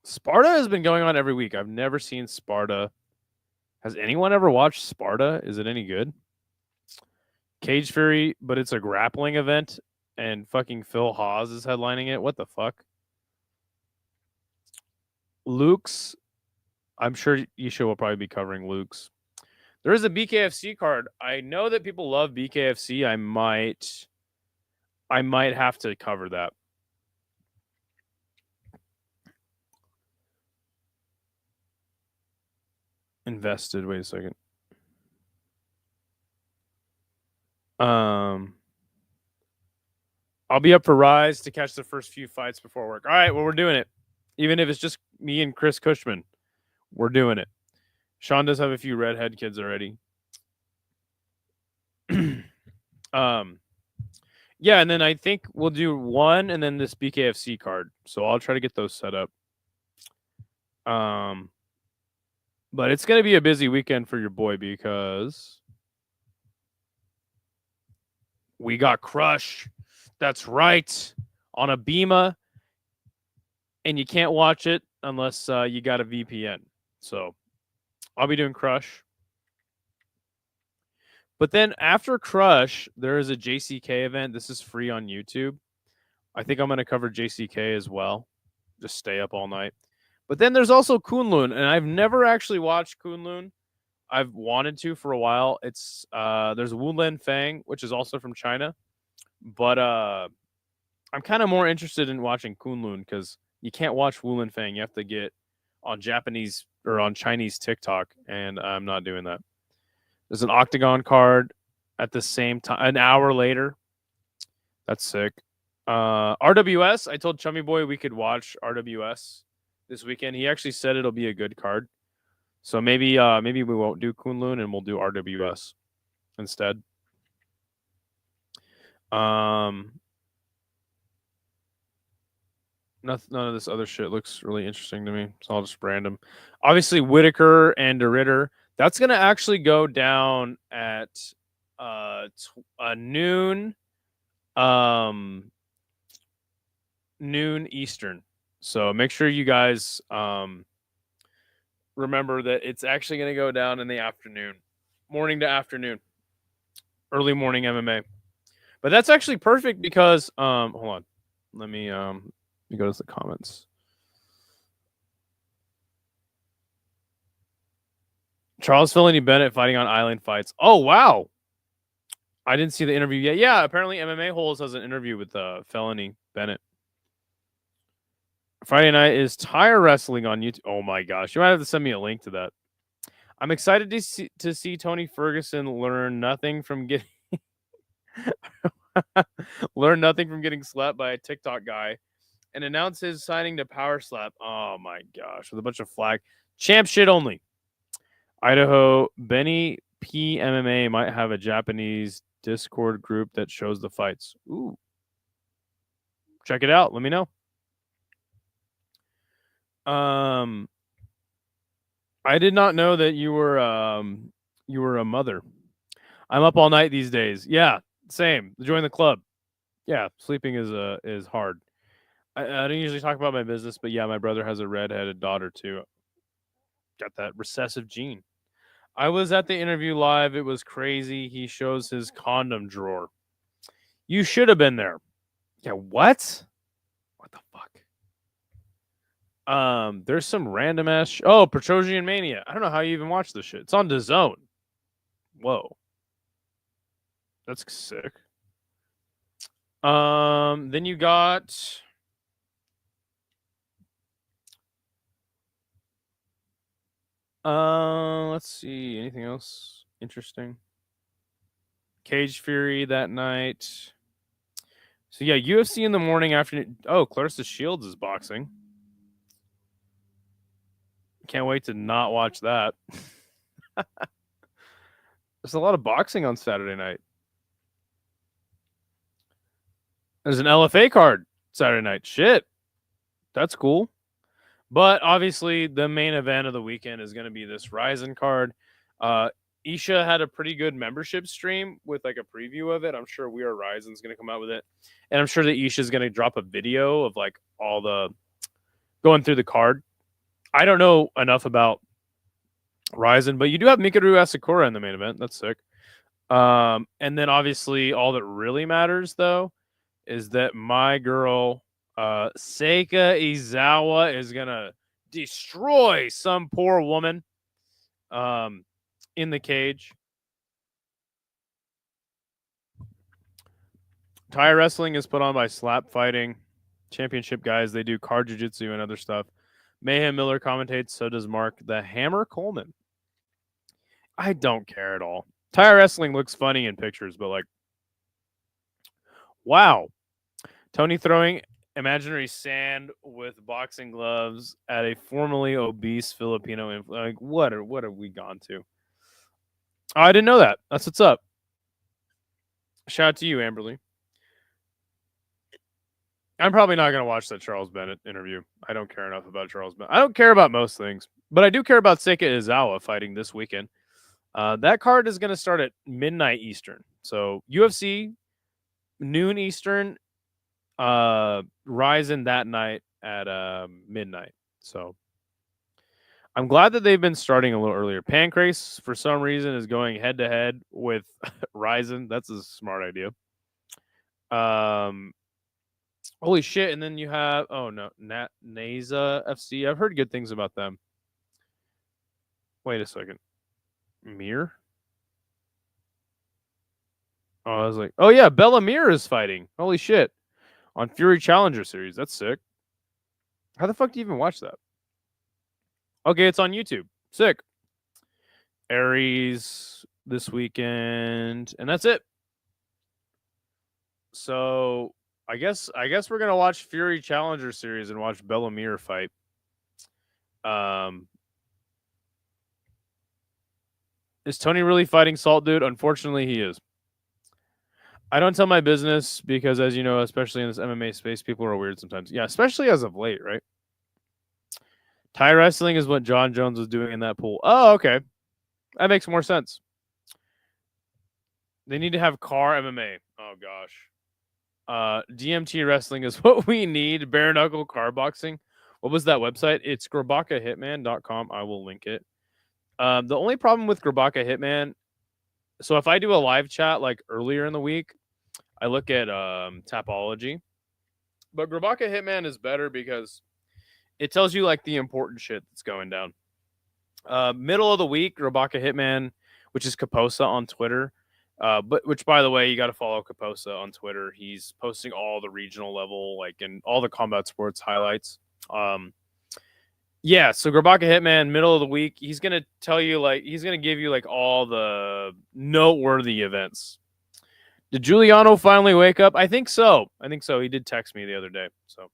Sparta has been going on every week. I've never seen Sparta. Has anyone ever watched Sparta? Is it any good? Cage Fury, but it's a grappling event, and fucking Phil Hawes is headlining it. What the fuck? Luke's. I'm sure Isha will probably be covering Luke's. There is a BKFC card. I know that people love BKFC. I might have to cover that. Invested. Wait a second. I'll be up for Rise to catch the first few fights before work. All right, well, we're doing it. Even if it's just me and Chris Cushman, we're doing it. Sean does have a few redhead kids already. Yeah, and then I think we'll do one and then this BKFC card. So I'll try to get those set up. But it's going to be a busy weekend for your boy because we got Crush. That's right. On a Beema. And you can't watch it unless you got a VPN. So I'll be doing Crush. But then after Crush, there is a JCK event. This is free on YouTube. I think I'm going to cover JCK as well. Just stay up all night. But then there's also Kunlun, and I've never actually watched Kunlun. I've wanted to for a while. It's there's Wu Len Fang, which is also from China. But I'm kind of more interested in watching Kunlun because you can't watch Wu Len Fang. You have to get on Japanese or on Chinese TikTok, and I'm not doing that. There's an Octagon card at the same time, an hour later. That's sick. RWS, I told Chummy Boy we could watch RWS this weekend. He actually said it'll be a good card. So maybe we won't do Kunlun and we'll do RWS instead. None of this other shit looks really interesting to me, so I'll just random. Obviously, Whitaker and DeRitter. That's going to actually go down at noon Eastern. So make sure you guys remember that it's actually going to go down in the afternoon, morning to afternoon, early morning MMA. But that's actually perfect because hold on, let me go to the comments. Charles Felony Bennett fighting on Island Fights. Oh, wow. I didn't see the interview yet. Yeah, apparently MMA Holes has an interview with Felony Bennett. Friday night is tire wrestling on YouTube. Oh, my gosh. You might have to send me a link to that. I'm excited to see Tony Ferguson learn nothing from getting slapped by a TikTok guy and announce his signing to Power Slap. Oh, my gosh. With a bunch of flag. Champ shit only. Idaho, Benny P MMA might have a Japanese Discord group that shows the fights. Ooh. Check it out. Let me know. I did not know that you were a mother. I'm up all night these days. Yeah, same. Join the club. Yeah, sleeping is hard. I don't usually talk about my business, but yeah, my brother has a redheaded daughter too. Got that recessive gene. I was at the interview live. It was crazy. He shows his condom drawer. You should have been there. Yeah, what? What the fuck? There's some random ass. Oh, Petrosian Mania. I don't know how you even watch this shit. It's on DAZN. Whoa. That's sick. Then you got let's see. Anything else interesting? Cage Fury that night. So yeah, UFC in the morning, afternoon. Oh, Clarissa Shields is boxing. Can't wait to not watch that. There's a lot of boxing on Saturday night. There's an LFA card Saturday night. Shit. That's cool. But obviously, the main event of the weekend is going to be this Ryzen card. Isha had a pretty good membership stream with like a preview of it. I'm sure We Are Rising's going to come out with it. And I'm sure that Isha's going to drop a video of like all the going through the card. I don't know enough about Ryzen, but you do have Mikaru Asakura in the main event. That's sick. And then obviously all that really matters though is that my girl Seika Izawa is going to destroy some poor woman in the cage. Thai wrestling is put on by Slap Fighting Championship guys. They do card jiu-jitsu and other stuff. Mayhem Miller commentates, so does Mark the Hammer Coleman. I don't care at all. Thai wrestling looks funny in pictures, but like, wow. Tony throwing imaginary sand with boxing gloves at a formerly obese Filipino. Like, what have we gone to? Oh, I didn't know that. That's what's up. Shout out to you, Amberly. I'm probably not going to watch that Charles Bennett interview. I don't care enough about Charles Bennett. I don't care about most things, but I do care about Seika Izawa fighting this weekend. That card is going to start at midnight Eastern. So UFC, noon Eastern, Ryzen that night at midnight. So I'm glad that they've been starting a little earlier. Pancrase, for some reason, is going head-to-head with Ryzen. That's a smart idea. Holy shit, and then you have NASA FC. I've heard good things about them. Wait a second. Mir? Oh, I was like, oh yeah, Bella Mir is fighting. Holy shit. On Fury Challenger Series. That's sick. How the fuck do you even watch that? Okay, it's on YouTube. Sick. Aries this weekend. And that's it. So I guess we're gonna watch Fury Challenger Series and watch Bella Mir fight. Is Tony really fighting Salt Dude? Unfortunately, he is. I don't tell my business because, as you know, especially in this MMA space, people are weird sometimes. Yeah, especially as of late, right? Thai wrestling is what John Jones was doing in that pool. Oh, okay. That makes more sense. They need to have car MMA. Oh, gosh. DMT wrestling is what we need. Bare knuckle car boxing. What was that website? It's grabakahitman.com. I will link it. The only problem with Grabaka Hitman, so if I do a live chat like earlier in the week, I look at Tapology. But Grabaka Hitman is better because it tells you like the important shit that's going down. Middle of the week, Grabaka Hitman, which is Kaposa on Twitter. Which, by the way, you got to follow Kaposa on Twitter. He's posting all the regional level, like, and all the combat sports highlights. Yeah, so Grabaka Hitman, middle of the week, he's going to tell you, like, he's going to give you, like, all the noteworthy events. Did Giuliano finally wake up? I think so. He did text me the other day, so.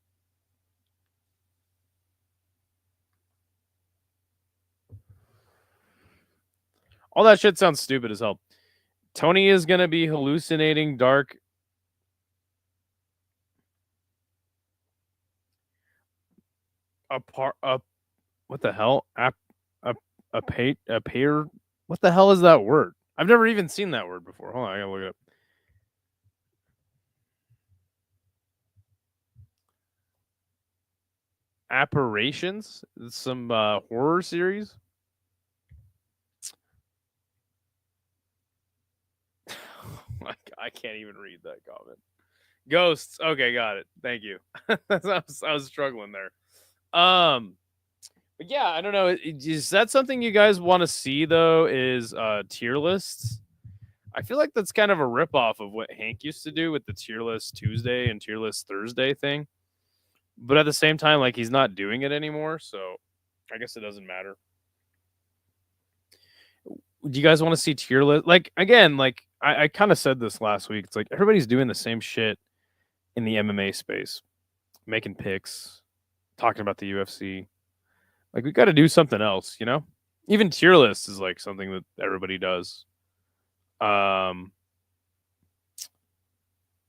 All that shit sounds stupid as hell. Tony is going to be hallucinating dark. What the hell? A pair? What the hell is that word? I've never even seen that word before. Hold on, I gotta look it up. Apparitions? Some horror series? I can't even read that comment. Ghosts. Okay, got it. Thank you. I was struggling there. But yeah, I don't know. Is that something you guys want to see though? Is tier lists? I feel like that's kind of a ripoff of what Hank used to do with the tier list Tuesday and tier list Thursday thing. But at the same time, like he's not doing it anymore, so I guess it doesn't matter. Do you guys want to see tier list? Like again, like I kind of said this last week. It's like everybody's doing the same shit in the MMA space, making picks, talking about the UFC. Like we got to do something else, you know? Even tier lists is like something that everybody does. Hank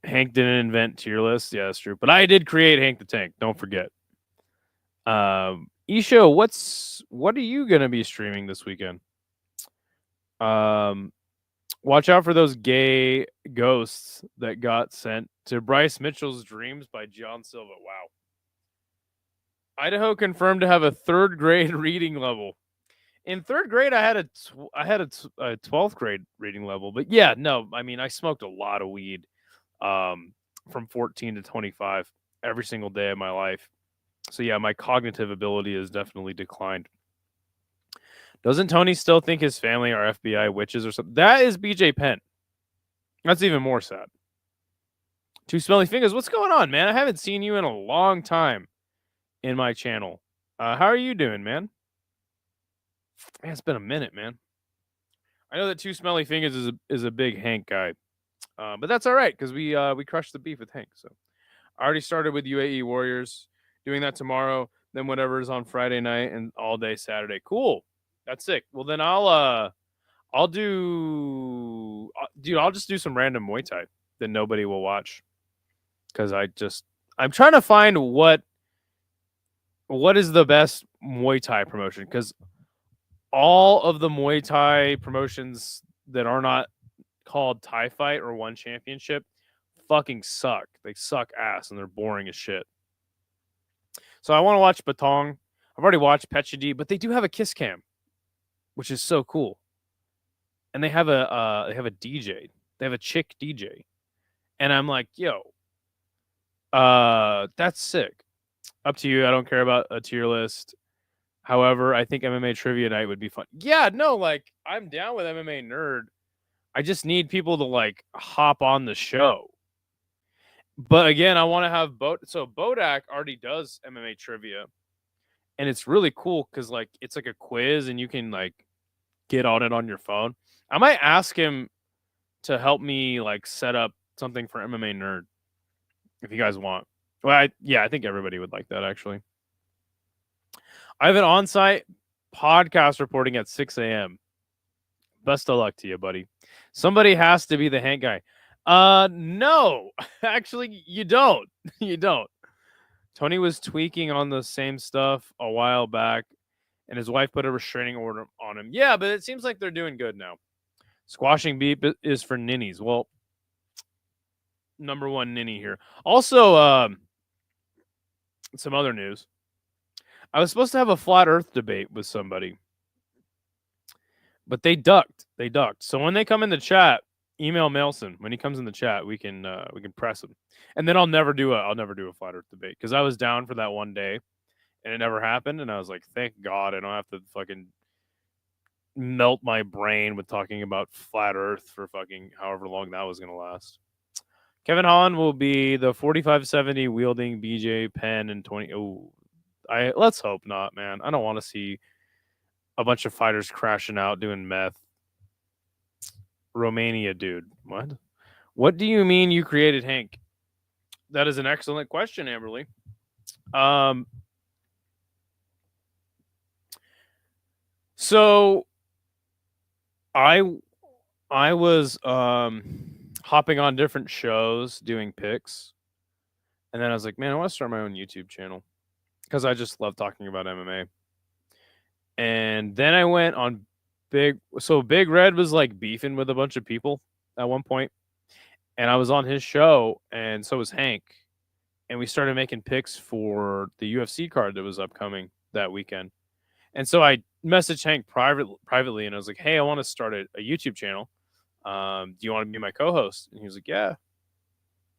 didn't invent tier lists. Yeah, that's true. But I did create Hank the Tank. Don't forget. Isho, what are you gonna be streaming this weekend? Watch out for those gay ghosts that got sent to Bryce Mitchell's dreams by John Silva. Wow. Idaho confirmed to have a 3rd grade reading level. In 3rd grade, I had a 12th grade reading level, but yeah, no, I mean, I smoked a lot of weed, from 14 to 25 every single day of my life. So yeah, my cognitive ability has definitely declined. Doesn't Tony still think his family are FBI witches or something? That is BJ Penn. That's even more sad. Two Smelly Fingers, what's going on, man? I haven't seen you in a long time in my channel. How are you doing, man? Man, it's been a minute, man. I know that Two Smelly Fingers is a big Hank guy, but that's all right because we crushed the beef with Hank. So I already started with UAE Warriors, doing that tomorrow. Then whatever is on Friday night and all day Saturday. Cool, that's sick. Well, then I'll do, dude. I'll just do some random Muay Thai that nobody will watch because I'm trying to find what is the best Muay Thai promotion because all of the Muay Thai promotions that are not called Thai Fight or One Championship fucking suck. They suck ass and they're boring as shit. So I want to watch Batong. I've already watched Petchadi, but they do have a kiss cam, which is so cool. And they have a DJ. They have a chick DJ. And I'm like, yo, that's sick. Up to you. I don't care about a tier list. However, I think MMA trivia night would be fun. Yeah, no, like I'm down with MMA nerd. I just need people to like hop on the show. But again, I want to have so Bodak already does MMA trivia. And it's really cool because like it's like a quiz and you can like get on it on your phone. I might ask him to help me like set up something for MMA nerd if you guys want. Well, I think everybody would like that actually. I have an on-site podcast reporting at 6 a.m. Best of luck to you, buddy. Somebody has to be the Hank guy. No, actually, you don't. You don't. Tony was tweaking on the same stuff a while back, and his wife put a restraining order on him. Yeah, but it seems like they're doing good now. Squashing beef is for ninnies. Well, number one ninny here. Also, some other news. I was supposed to have a flat Earth debate with somebody, but they ducked. So when they come in the chat, email Melson. When he comes in the chat, we can press him. And then I'll never do a flat Earth debate because I was down for that one day, and it never happened. And I was like, thank God I don't have to fucking melt my brain with talking about flat Earth for fucking however long that was gonna last. Kevin Holland will be the 4570 wielding BJ Penn in 20. Oh. Let's hope not, man. I don't want to see a bunch of fighters crashing out doing meth. Romania, dude. What? What do you mean you created Hank? That is an excellent question, Amberly. So I was hopping on different shows doing picks, and then I was like, man, I want to start my own YouTube channel. Because I just love talking about MMA. And then I went on Big Red was like beefing with a bunch of people at one point. And I was on his show, and so was Hank. And we started making picks for the UFC card that was upcoming that weekend. And so I messaged Hank privately, and I was like, hey, I want to start a YouTube channel. Do you want to be my co-host? And he was like, yeah.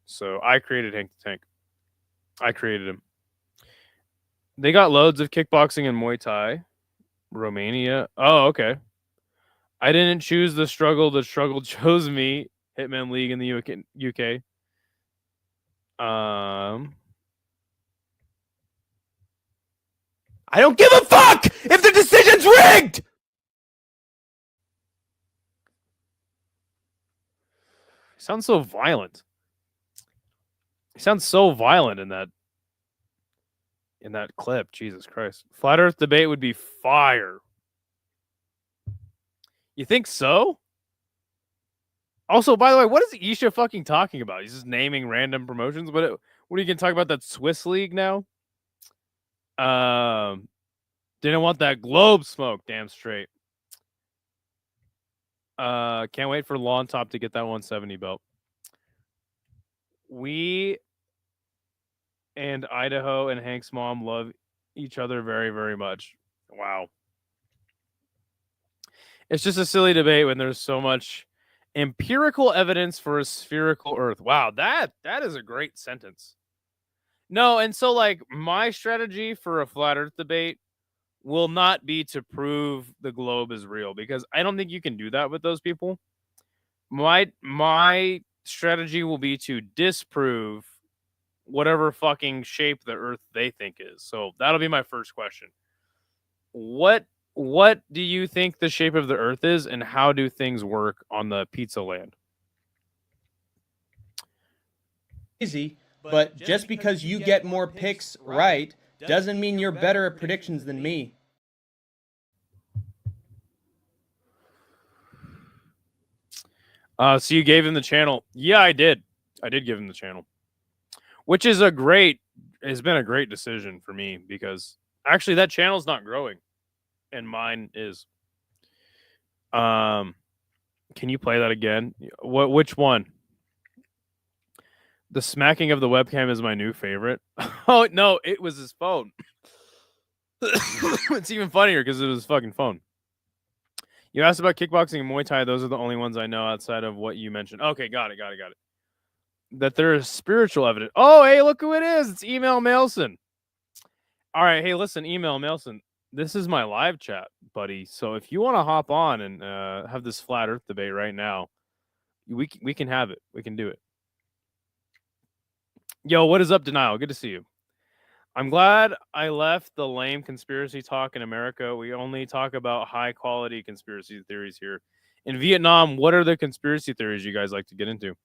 So I created Hank the Tank. I created him. They got loads of kickboxing and Muay Thai. Romania. Oh, okay. I didn't choose the struggle. The struggle chose me. Hitman League in the UK. I don't give a fuck if the decision's rigged! Sounds so violent. He sounds so violent in that clip. Jesus Christ. Flat Earth debate would be fire. You think so? Also, by the way, what is Isha fucking talking about? He's just naming random promotions. What are you gonna talk about? That Swiss League now? Didn't want that globe smoke. Damn straight. Can't wait for Lawn Top to get that 170 belt. We and Idaho and Hank's mom love each other very, very much. Wow. It's just a silly debate when there's so much empirical evidence for a spherical Earth. Wow, that is a great sentence. No, and so like my strategy for a flat Earth debate will not be to prove the globe is real, because I don't think you can do that with those people. My strategy will be to disprove whatever fucking shape the Earth they think is. So that'll be my first question. What do you think the shape of the Earth is, and how do things work on the pizza land? Easy, but just because you get more picks right doesn't mean you're better at predictions than me. So you gave him the channel. Yeah, I did. I did give him the channel, which is has been a great decision for me, because actually that channel's not growing and mine is. Can you play that again? Which one? The smacking of the webcam is my new favorite. Oh no, it was his phone. It's even funnier because it was his fucking phone. You asked about kickboxing and Muay Thai. Those are the only ones I know outside of what you mentioned. Okay, got it. That there is spiritual evidence. Oh, hey, look who it is. It's Email Mailson. All right, hey, listen, Email Mailson. This is my live chat, buddy. So if you want to hop on and have this flat Earth debate right now, we can have it. We can do it. Yo, what is up, Denial? Good to see you. I'm glad I left the lame conspiracy talk in America. We only talk about high quality conspiracy theories here. In Vietnam, what are the conspiracy theories you guys like to get into?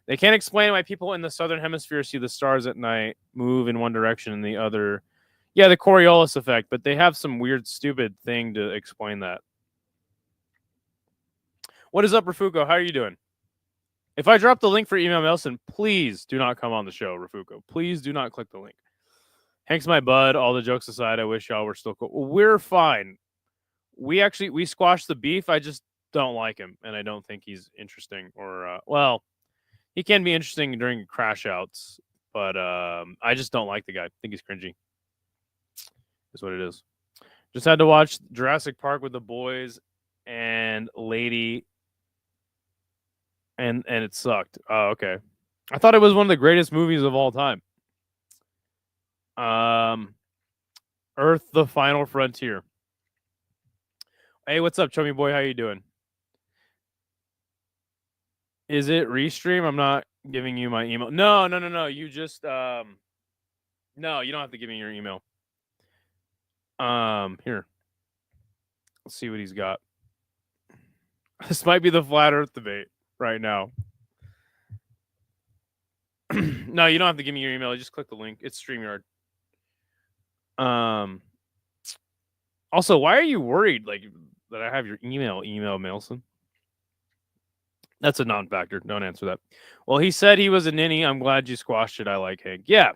They can't explain why people in the southern hemisphere see the stars at night move in one direction and the other. Yeah, the Coriolis effect, but they have some weird, stupid thing to explain that. What is up, Rafuko? How are you doing? If I drop the link for Email Mailson, please do not come on the show, Rafuko. Please do not click the link. Hank's my bud. All the jokes aside, I wish y'all were still cool. Well, we're fine. We squashed the beef. I just don't like him, and I don't think he's interesting. Or well, he can be interesting during crash outs, but I just don't like the guy. I think he's cringy. Is what it is. Just had to watch Jurassic Park with the boys and lady, and it sucked. Oh, okay. I thought it was one of the greatest movies of all time. Earth, the Final Frontier. Hey, what's up, chummy boy? How you doing? Is it restream? I'm not giving you my email. No. You just no, you don't have to give me your email. Here. Let's see what he's got. This might be the flat Earth debate right now. No, you don't have to give me your email. Just click the link. It's StreamYard. Also, why are you worried like that I have your email, Mailson? That's a non-factor. Don't answer that. Well, he said he was a ninny. I'm glad you squashed it. I like Hank. Yeah,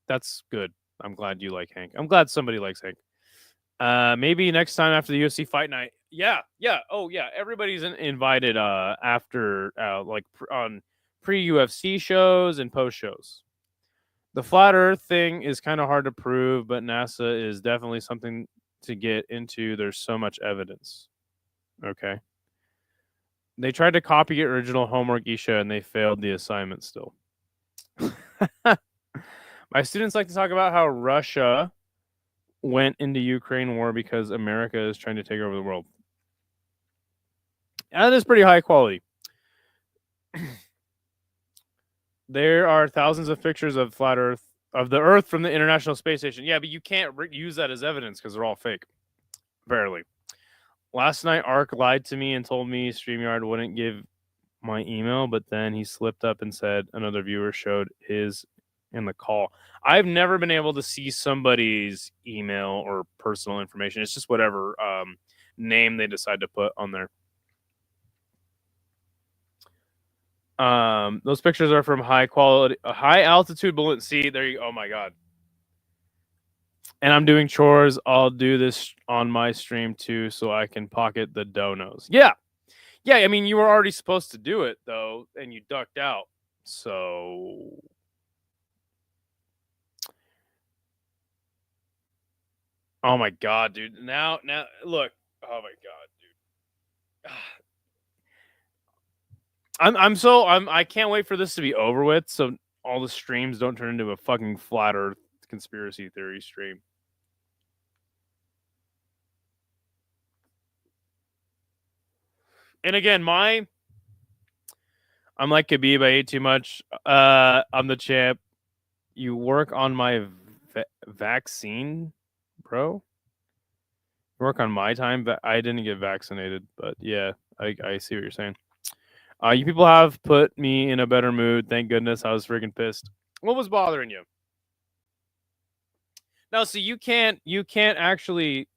that's good. I'm glad you like Hank. I'm glad somebody likes Hank. Maybe next time after the UFC fight night. Yeah. Oh, yeah. Everybody's invited after on pre-UFC shows and post shows. The flat Earth thing is kind of hard to prove, but NASA is definitely something to get into. There's so much evidence. Okay. They tried to copy original homework, Isha, and they failed the assignment still. My students like to talk about how Russia went into Ukraine war because America is trying to take over the world. And it's pretty high quality. There are thousands of pictures of flat Earth, of the Earth from the International Space Station. Yeah, but you can't use that as evidence because they're all fake. Barely. Last night, Ark lied to me and told me StreamYard wouldn't give my email, but then he slipped up and said another viewer showed his in the call. I've never been able to see somebody's email or personal information. It's just whatever name they decide to put on there. Those pictures are from high altitude balloon. See, there you go. Oh my god. And I'm doing chores. I'll do this on my stream too, so I can pocket the donos. Yeah. Yeah, I mean, you were already supposed to do it though, and you ducked out. So oh my god, dude. Now look. Oh my god, dude. I can't wait for this to be over with so all the streams don't turn into a fucking flat earth conspiracy theory stream. And again, I'm like Khabib, I ate too much. I'm the champ. You work on my vaccine, bro? Work on my time. I didn't get vaccinated, but yeah, I see what you're saying. You people have put me in a better mood. Thank goodness. I was freaking pissed. What was bothering you? No, so you can't actually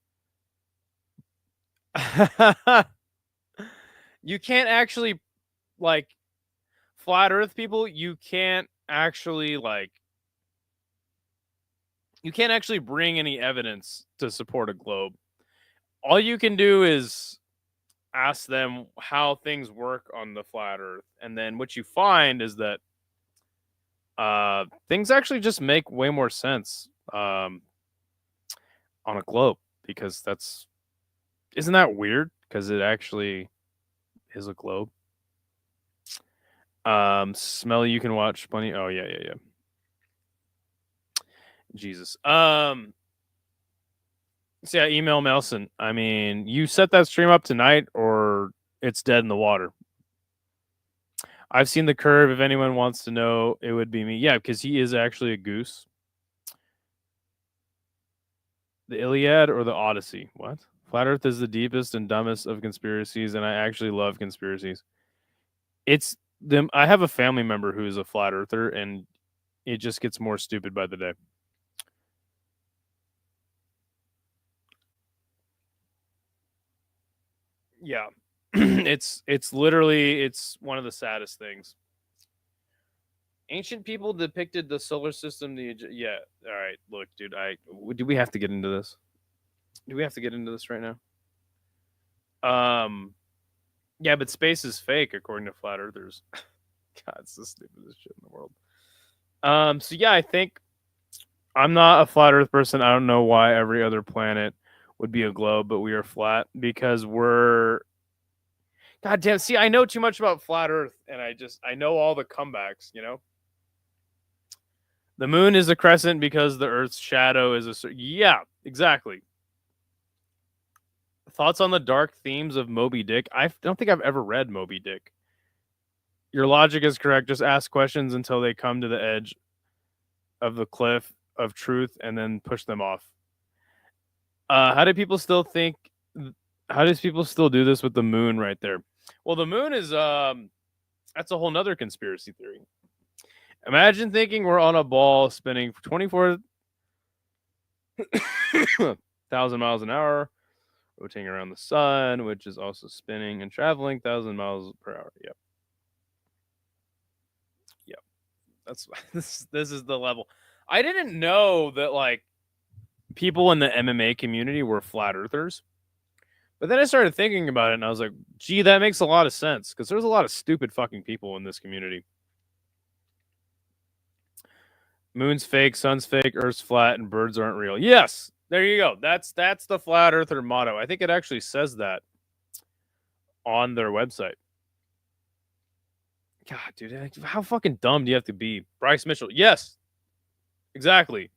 you can't actually like flat earth people, you can't actually bring any evidence to support a globe. All you can do is ask them how things work on the flat earth, and then what you find is that things actually just make way more sense on a globe, because isn't that weird? Because it actually is a globe. Smelly, you can watch Bunny. Oh yeah. Jesus. So yeah, email Melson. I mean, you set that stream up tonight, or it's dead in the water. I've seen the curve. If anyone wants to know, it would be me. Yeah, because he is actually a goose. The Iliad or the Odyssey? What? Flat Earth is the deepest and dumbest of conspiracies, and I actually love conspiracies. It's them. I have a family member who is a flat earther, and it just gets more stupid by the day. Yeah. it's literally, it's one of the saddest things. Ancient people depicted the solar system. Yeah. All right. Look, dude. Do we have to get into this? Do we have to get into this right now? Yeah, but space is fake according to flat earthers. God, it's the stupidest shit in the world. So yeah, I think I'm not a flat earth person. I don't know why every other planet would be a globe, but we are flat because we're. God damn. See, I know too much about flat earth, and I know all the comebacks, you know? The moon is a crescent because the earth's shadow is a. Yeah, exactly. Thoughts on the dark themes of Moby Dick? I don't think I've ever read Moby Dick. Your logic is correct. Just ask questions until they come to the edge of the cliff of truth and then push them off. How do people still think? How does people still do this with the moon right there? Well, the moon is that's a whole nother conspiracy theory. Imagine thinking we're on a ball spinning for 24,000 miles an hour, rotating around the sun, which is also spinning and traveling 1,000 miles per hour. Yep. That's this is the level. I didn't know that like people in the MMA community were flat earthers. But then I started thinking about it and I was like, gee, that makes a lot of sense because there's a lot of stupid fucking people in this community. Moon's fake, sun's fake, Earth's flat, and birds aren't real. Yes, there you go. That's the flat earther motto. I think it actually says that on their website. God, dude, how fucking dumb do you have to be? Bryce Mitchell. Yes, exactly.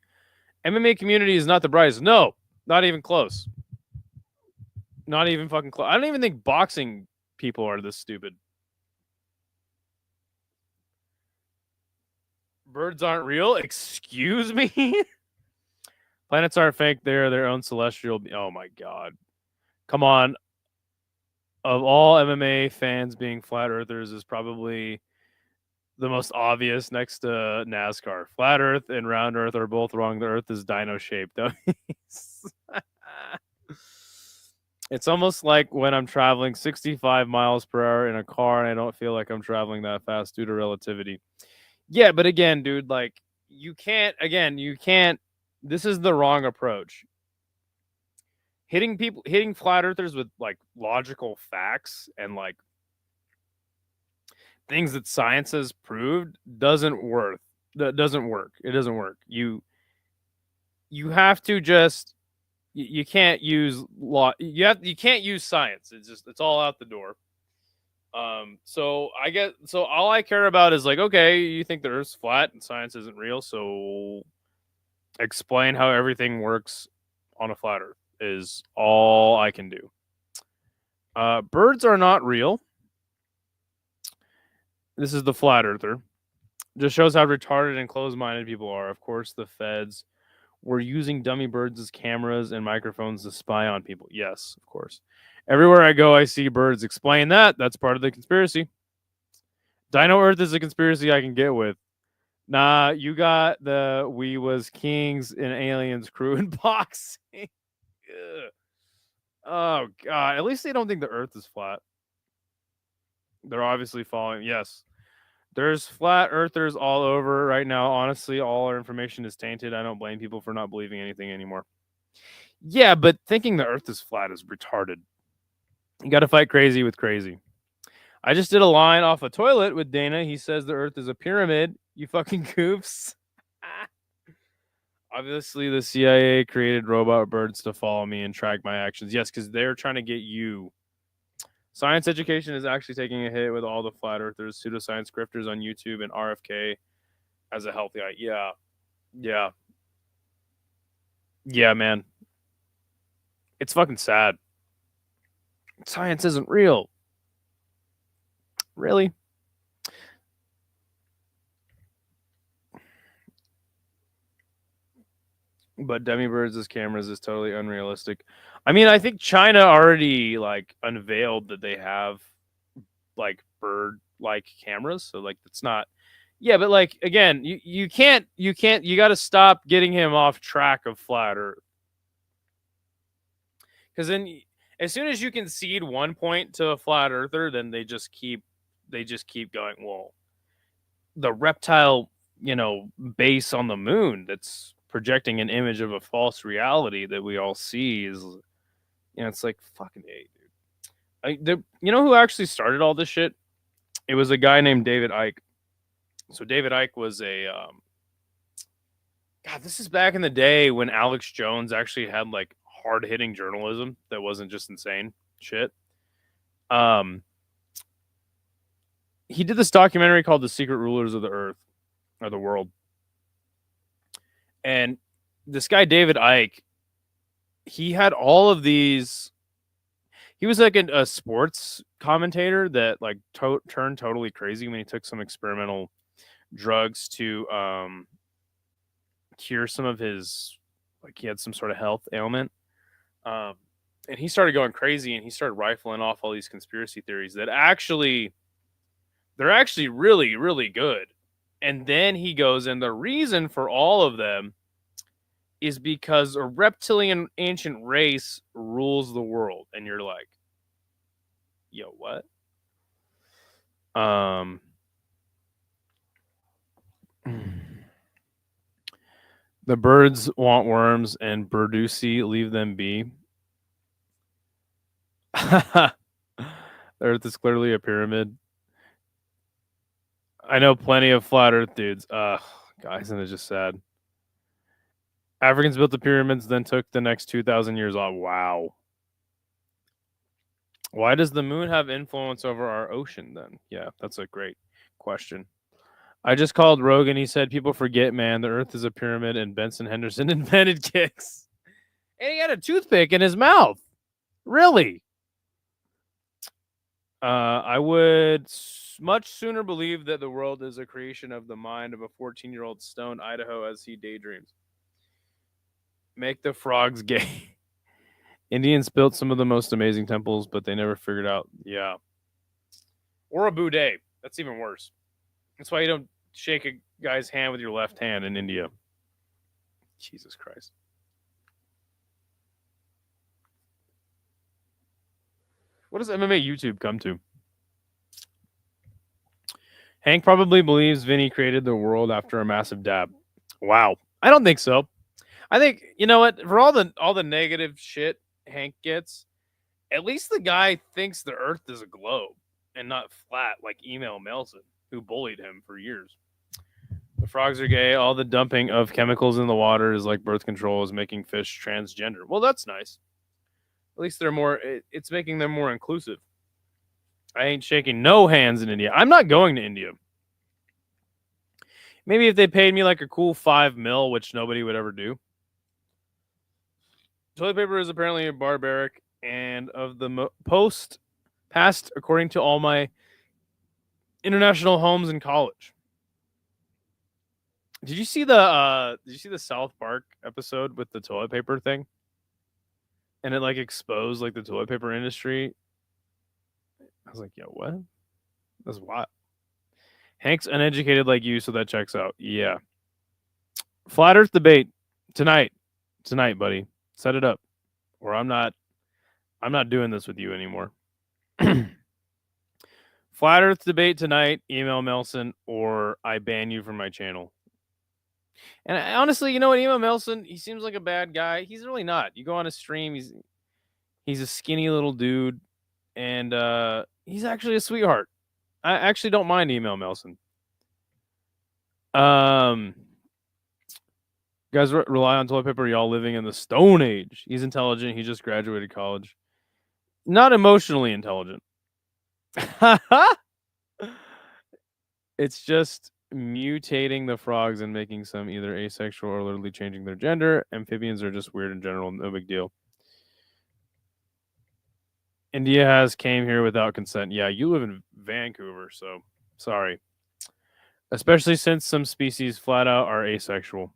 MMA community is not the brightest. No, not even close. Not even fucking close. I don't even think boxing people are this stupid. Birds aren't real? Excuse me? Planets aren't fake. They're their own celestial. Oh my god. Come on. Of all MMA fans, being flat earthers is probably the most obvious next to NASCAR. Flat earth and round earth are both wrong. The earth is dino shaped. It's almost like when I'm traveling 65 miles per hour in a car and I don't feel like I'm traveling that fast due to relativity. Yeah, but again, dude, like you can't, this is the wrong approach. Hitting flat earthers with like logical facts and like things that science has proved doesn't work. That doesn't work. It doesn't work. You have to just you can't use law. You can't use science. It's all out the door. So all I care about is like, okay, you think the Earth's flat and science isn't real, so explain how everything works on a flat Earth is all I can do. Birds are not real. This is the flat earther. Just shows how retarded and closed-minded people are. Of course, the feds were using dummy birds as cameras and microphones to spy on people. Yes, of course. Everywhere I go, I see birds. Explain that. That's part of the conspiracy. Dino Earth is a conspiracy I can get with. Nah, you got the We Was Kings and Aliens crew in boxing. Oh, God. At least they don't think the Earth is flat. They're obviously following. Yes. There's flat earthers all over right now. Honestly, all our information is tainted. I don't blame people for not believing anything anymore. Yeah, but thinking the Earth is flat is retarded. You got to fight crazy with crazy. I just did a line off a toilet with Dana. He says the Earth is a pyramid. You fucking goofs. Obviously, the CIA created robot birds to follow me and track my actions. Yes, because they're trying to get you. Science education is actually taking a hit with all the flat earthers, pseudoscience grifters on YouTube, and RFK as a healthy eye. Yeah, man. It's fucking sad. Science isn't real. Really? But dummy birds as cameras is totally unrealistic. I mean, I think China already like unveiled that they have like bird like cameras. So like it's not. Yeah, but like again, you can't you got to stop getting him off track of flat Earth. Because then as soon as you concede one point to a flat earther, then they just keep going, well, the reptile, base on the moon that's projecting an image of a false reality that we all see is, it's like fucking A, dude. You know who actually started all this shit? It was a guy named David Icke. So David Icke was a God, this is back in the day when Alex Jones actually had like hard-hitting journalism that wasn't just insane shit. He did this documentary called The Secret Rulers of the Earth or the World. And this guy, David Icke, he had all of these. He was like a sports commentator that like turned totally crazy when he took some experimental drugs to cure some of his, like he had some sort of health ailment. And he started going crazy and he started rifling off all these conspiracy theories that they're actually really, really good. And then he goes, and the reason for all of them is because a reptilian ancient race rules the world. And you're like, yo, what? The birds want worms and Birdusi, leave them be. The Earth is clearly a pyramid. I know plenty of flat Earth dudes. Guys, and it's just sad. Africans built the pyramids, then took the next 2,000 years off. Wow. Why does the moon have influence over our ocean then? Yeah, that's a great question. I just called Rogan. He said, people forget, man, the Earth is a pyramid and Benson Henderson invented kicks. And he had a toothpick in his mouth. Really? I would much sooner believe that the world is a creation of the mind of a 14-year-old stoned Idaho as he daydreams. Make the frogs gay. Indians built some of the most amazing temples, but they never figured out. Yeah. Or a boudet. That's even worse. That's why you don't shake a guy's hand with your left hand in India. Jesus Christ. What does MMA YouTube come to? Hank probably believes Vinny created the world after a massive dab. Wow. I don't think so. I think, you know what? For all the negative shit Hank gets, at least the guy thinks the Earth is a globe. and not flat like Email Melson, who bullied him for years. The frogs are gay. All the dumping of chemicals in the water is like birth control is making fish transgender. Well, that's nice. At least they're more. It's making them more inclusive. I ain't shaking no hands in India. I'm not going to India. Maybe if they paid me like a cool $5 million, which nobody would ever do. Toilet paper is apparently barbaric and of the past, according to all my international homes in college. Did you see the South Park episode with the toilet paper thing? And it like exposed like the toilet paper industry. I was like, yo, what? That's what? Hank's uneducated like you, so that checks out. Yeah. Flat Earth debate tonight, buddy. Set it up, or I'm not doing this with you anymore. Flat Earth debate tonight. Email Melson, or I ban you from my channel. And honestly, you know what, Email Melson, he seems like a bad guy. He's really not. You go on his stream, he's a skinny little dude, and he's actually a sweetheart. I actually don't mind Email Melson. Guys rely on toilet paper. Y'all living in the Stone Age. He's intelligent. He just graduated college. Not emotionally intelligent. It's just mutating the frogs and making some either asexual or literally changing their gender. Amphibians are just weird in general. No big deal. India came here without consent. Yeah, you live in Vancouver, so sorry. Especially since some species flat out are asexual.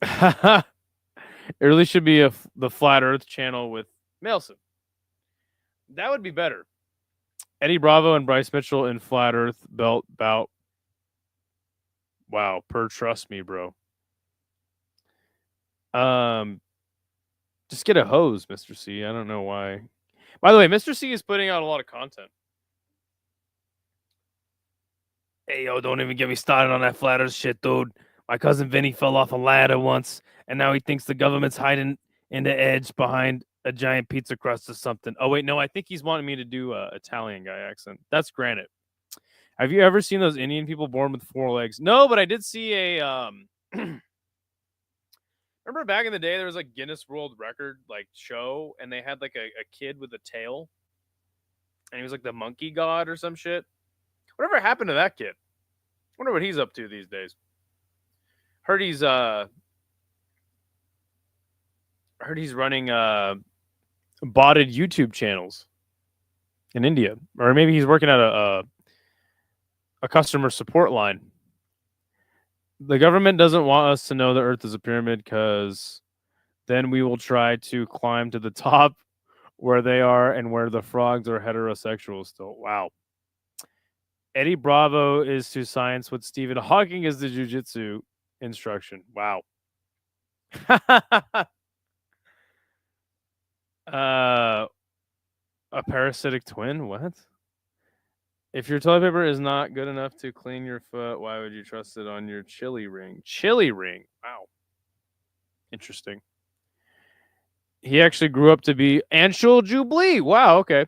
It really should be the Flat Earth channel with Melson. That would be better. Eddie Bravo and Bryce Mitchell in Flat Earth belt bout. Wow, trust me, bro. Just get a hose, Mr. C. I don't know why. By the way, Mr. C is putting out a lot of content. Hey, yo, don't even get me started on that Flat Earth shit, dude. My cousin Vinny fell off a ladder once, and now he thinks the government's hiding in the edge behind a giant pizza crust or something. Oh, wait, no, I think he's wanting me to do a Italian guy accent. That's granted. Have you ever seen those Indian people born with 4 legs? No, but I did see a... Remember back in the day, there was like Guinness World Record like show, and they had like a kid with a tail, and he was like the monkey god or some shit. Whatever happened to that kid? Wonder what he's up to these days. Heard he's running botted YouTube channels in India, or maybe he's working at a customer support line. The government doesn't want us to know the Earth is a pyramid because then we will try to climb to the top where they are and where the frogs are heterosexual still. Wow. Eddie Bravo is to science what Stephen Hawking is to jiu-jitsu instruction. Wow. A parasitic twin? What? If your toilet paper is not good enough to clean your foot, why would you trust it on your chili ring? Chili ring? Wow. Interesting. He actually grew up to be Anshul Jubilee. Wow, okay.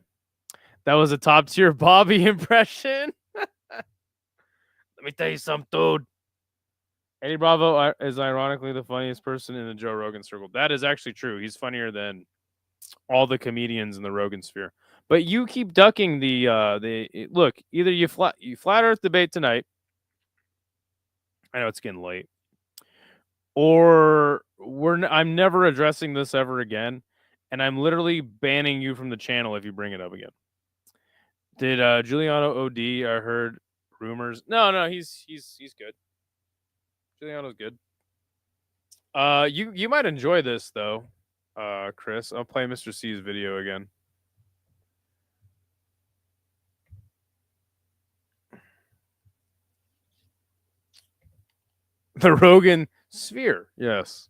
That was a top tier Bobby impression. Let me tell you something, dude. Eddie Bravo is ironically the funniest person in the Joe Rogan circle. That is actually true. He's funnier than all the comedians in the Rogan sphere. But you keep ducking the look. Either you flat Earth debate tonight. I know it's getting late, or I'm never addressing this ever again, and I'm literally banning you from the channel if you bring it up again. Did Giuliano OD? I heard rumors. No, he's good. Giuliano's good. You might enjoy this though, Chris. I'll play Mr. C's video again. The Rogan sphere, yes.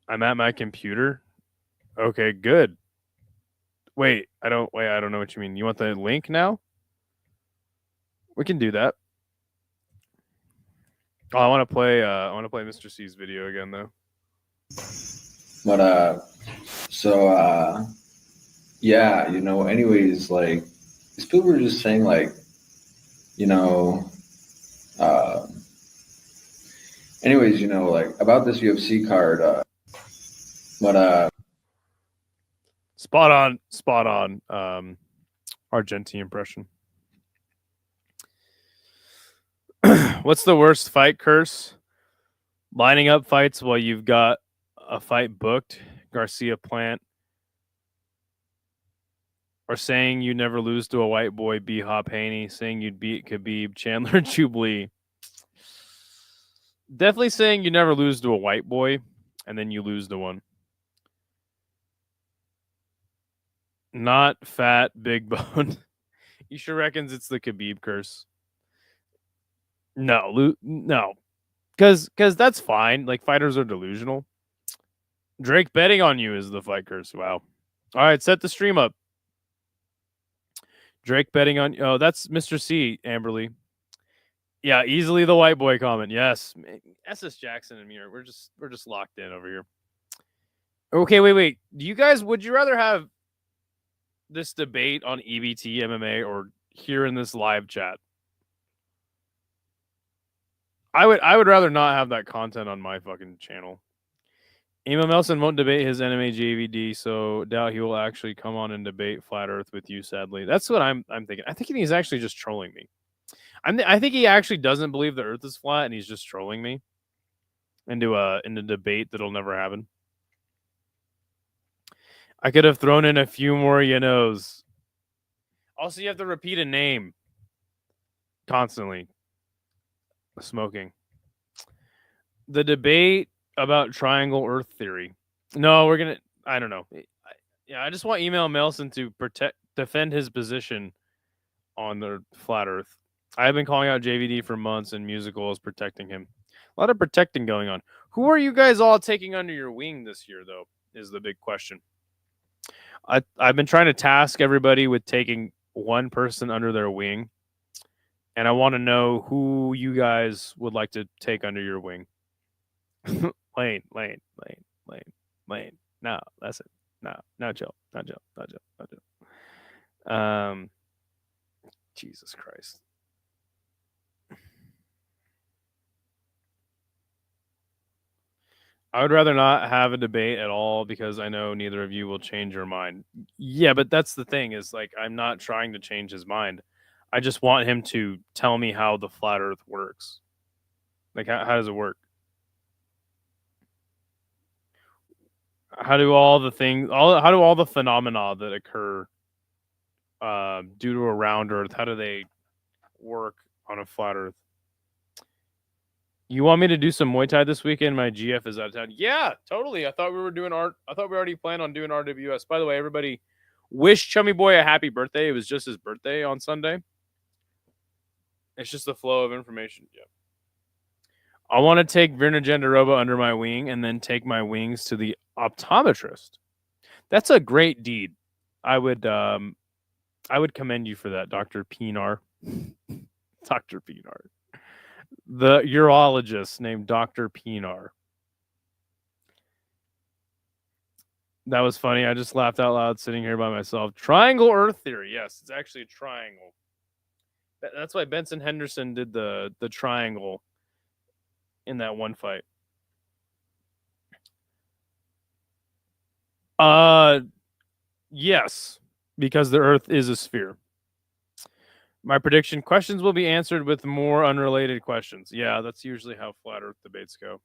I'm at my computer. Okay, good. Wait, I don't know what you mean. You want the link now? We can do that. Oh, I want to play. I want to play Mr. C's video again, though. But yeah, anyways, like Spielberg is saying, like, you know, uh, anyways, like about this UFC card. But Spot on. Argentine impression. What's the worst fight curse? Lining up fights while you've got a fight booked, Garcia Plant, or saying you never lose to a white boy, B Hop Haney, saying you'd beat Khabib, Chandler Jubilee. Definitely saying you never lose to a white boy, and then you lose to one. Not fat, big bone. You sure reckons it's the Khabib curse? No, because that's fine. Like, fighters are delusional. Drake betting on you is the fight curse. Wow. All right, set the stream up. Drake betting on you. Oh, that's Mr. C, Amberly. Yeah, easily the white boy comment. Yes, SS Jackson and me we're just locked in over here. Okay, wait. Do you guys, would you rather have this debate on EBT MMA or here in this live chat? I would rather not have that content on my fucking channel. Emil Melson won't debate his NMA JVD, so doubt he will actually come on and debate Flat Earth with you, sadly. That's what I'm thinking. I think he's actually just trolling me. I think he actually doesn't believe the Earth is flat, and he's just trolling me into a debate that'll never happen. I could have thrown in a few more knows. Also, you have to repeat a name constantly. Smoking. The debate about triangle Earth theory. No, we're gonna. I don't know. I just want Email Melson to defend his position on the flat Earth. I have been calling out JVD for months, and Musical is protecting him. A lot of protecting going on. Who are you guys all taking under your wing this year, though? Is the big question. I've been trying to task everybody with taking one person under their wing. And I want to know who you guys would like to take under your wing. Lane. No, that's it. No, Joe. Not Joe. Jesus Christ. I would rather not have a debate at all because I know neither of you will change your mind. Yeah, but that's the thing is, like, I'm not trying to change his mind. I just want him to tell me how the flat Earth works. Like, how does it work? How do all the phenomena that occur due to a round Earth, how do they work on a flat Earth? You want me to do some Muay Thai this weekend? My GF is out of town. Yeah, totally. I thought we were doing art. I thought we already planned on doing RWS. By the way, everybody, wish Chummy Boy a happy birthday. It was just his birthday on Sunday. It's just the flow of information. Yeah. I want to take Virna Genderoba under my wing and then take my wings to the optometrist. That's a great deed. I would commend you for that, Dr. Pinar. Dr. Pinar. The urologist named Dr. Pinar. That was funny. I just laughed out loud sitting here by myself. Triangle Earth theory. Yes, it's actually a triangle. That's why Benson Henderson did the triangle in that one fight. Yes, because the Earth is a sphere. My prediction: questions will be answered with more unrelated questions. Yeah, that's usually how flat Earth debates go.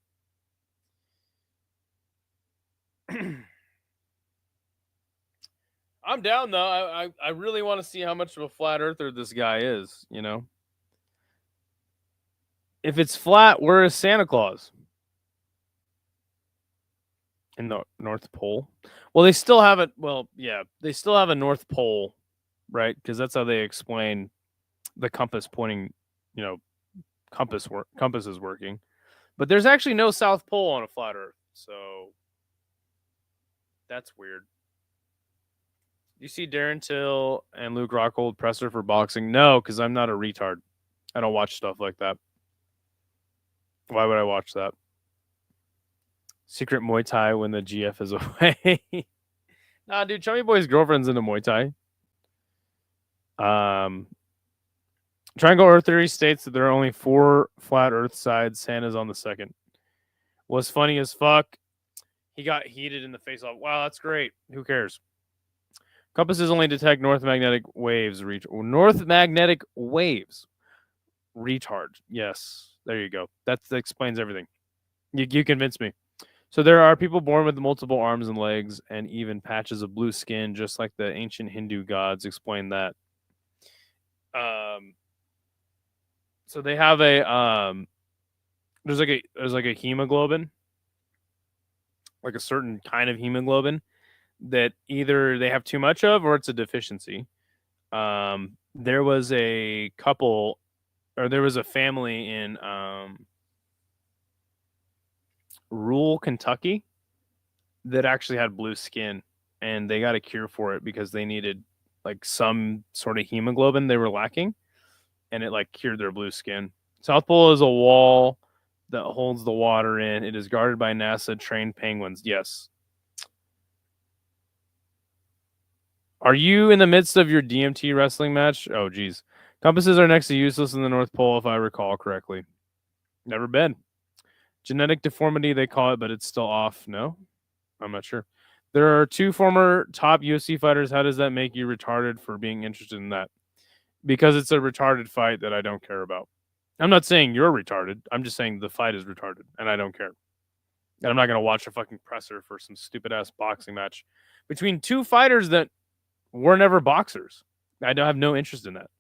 I'm down though. I really want to see how much of a flat earther this guy is, you know. If it's flat, where is Santa Claus? In the North Pole? Well, they still have it. Well, yeah, they still have a North Pole, right? Because that's how they explain the compass pointing, you know, compass is working. But there's actually no South Pole on a flat Earth, so that's weird. You see Darren Till and Luke Rockhold presser for boxing? No, because I'm not a retard. I don't watch stuff like that. Why would I watch that? Secret Muay Thai when the GF is away. Nah, dude, Chummy Boy's girlfriend's into Muay Thai. Triangle Earth Theory states that there are only 4 flat Earth sides. Santa's on the second. Was funny as fuck. He got heated in the face off. Wow, that's great. Who cares? Compasses only detect north magnetic waves. North magnetic waves. Retard. Yes. There you go. That explains everything. You convinced me. So there are people born with multiple arms and legs and even patches of blue skin, just like the ancient Hindu gods. Explain that. So they have a there's like a hemoglobin, like a certain kind of hemoglobin that either they have too much of or it's a deficiency. There was a couple, or there was a family in rural Kentucky that actually had blue skin, and they got a cure for it because they needed like some sort of hemoglobin they were lacking, and it like cured their blue skin. South Pole is a wall that holds the water in. It is guarded by NASA trained penguins. Yes. Are you in the midst of your DMT wrestling match? Oh, geez. Compasses are next to useless in the North Pole, if I recall correctly. Never been. Genetic deformity, they call it, but it's still off. No? I'm not sure. There are 2 former top UFC fighters. How does that make you retarded for being interested in that? Because it's a retarded fight that I don't care about. I'm not saying you're retarded. I'm just saying the fight is retarded, and I don't care. And I'm not going to watch a fucking presser for some stupid-ass boxing match between 2 fighters that were never boxers. I don't have no interest in that.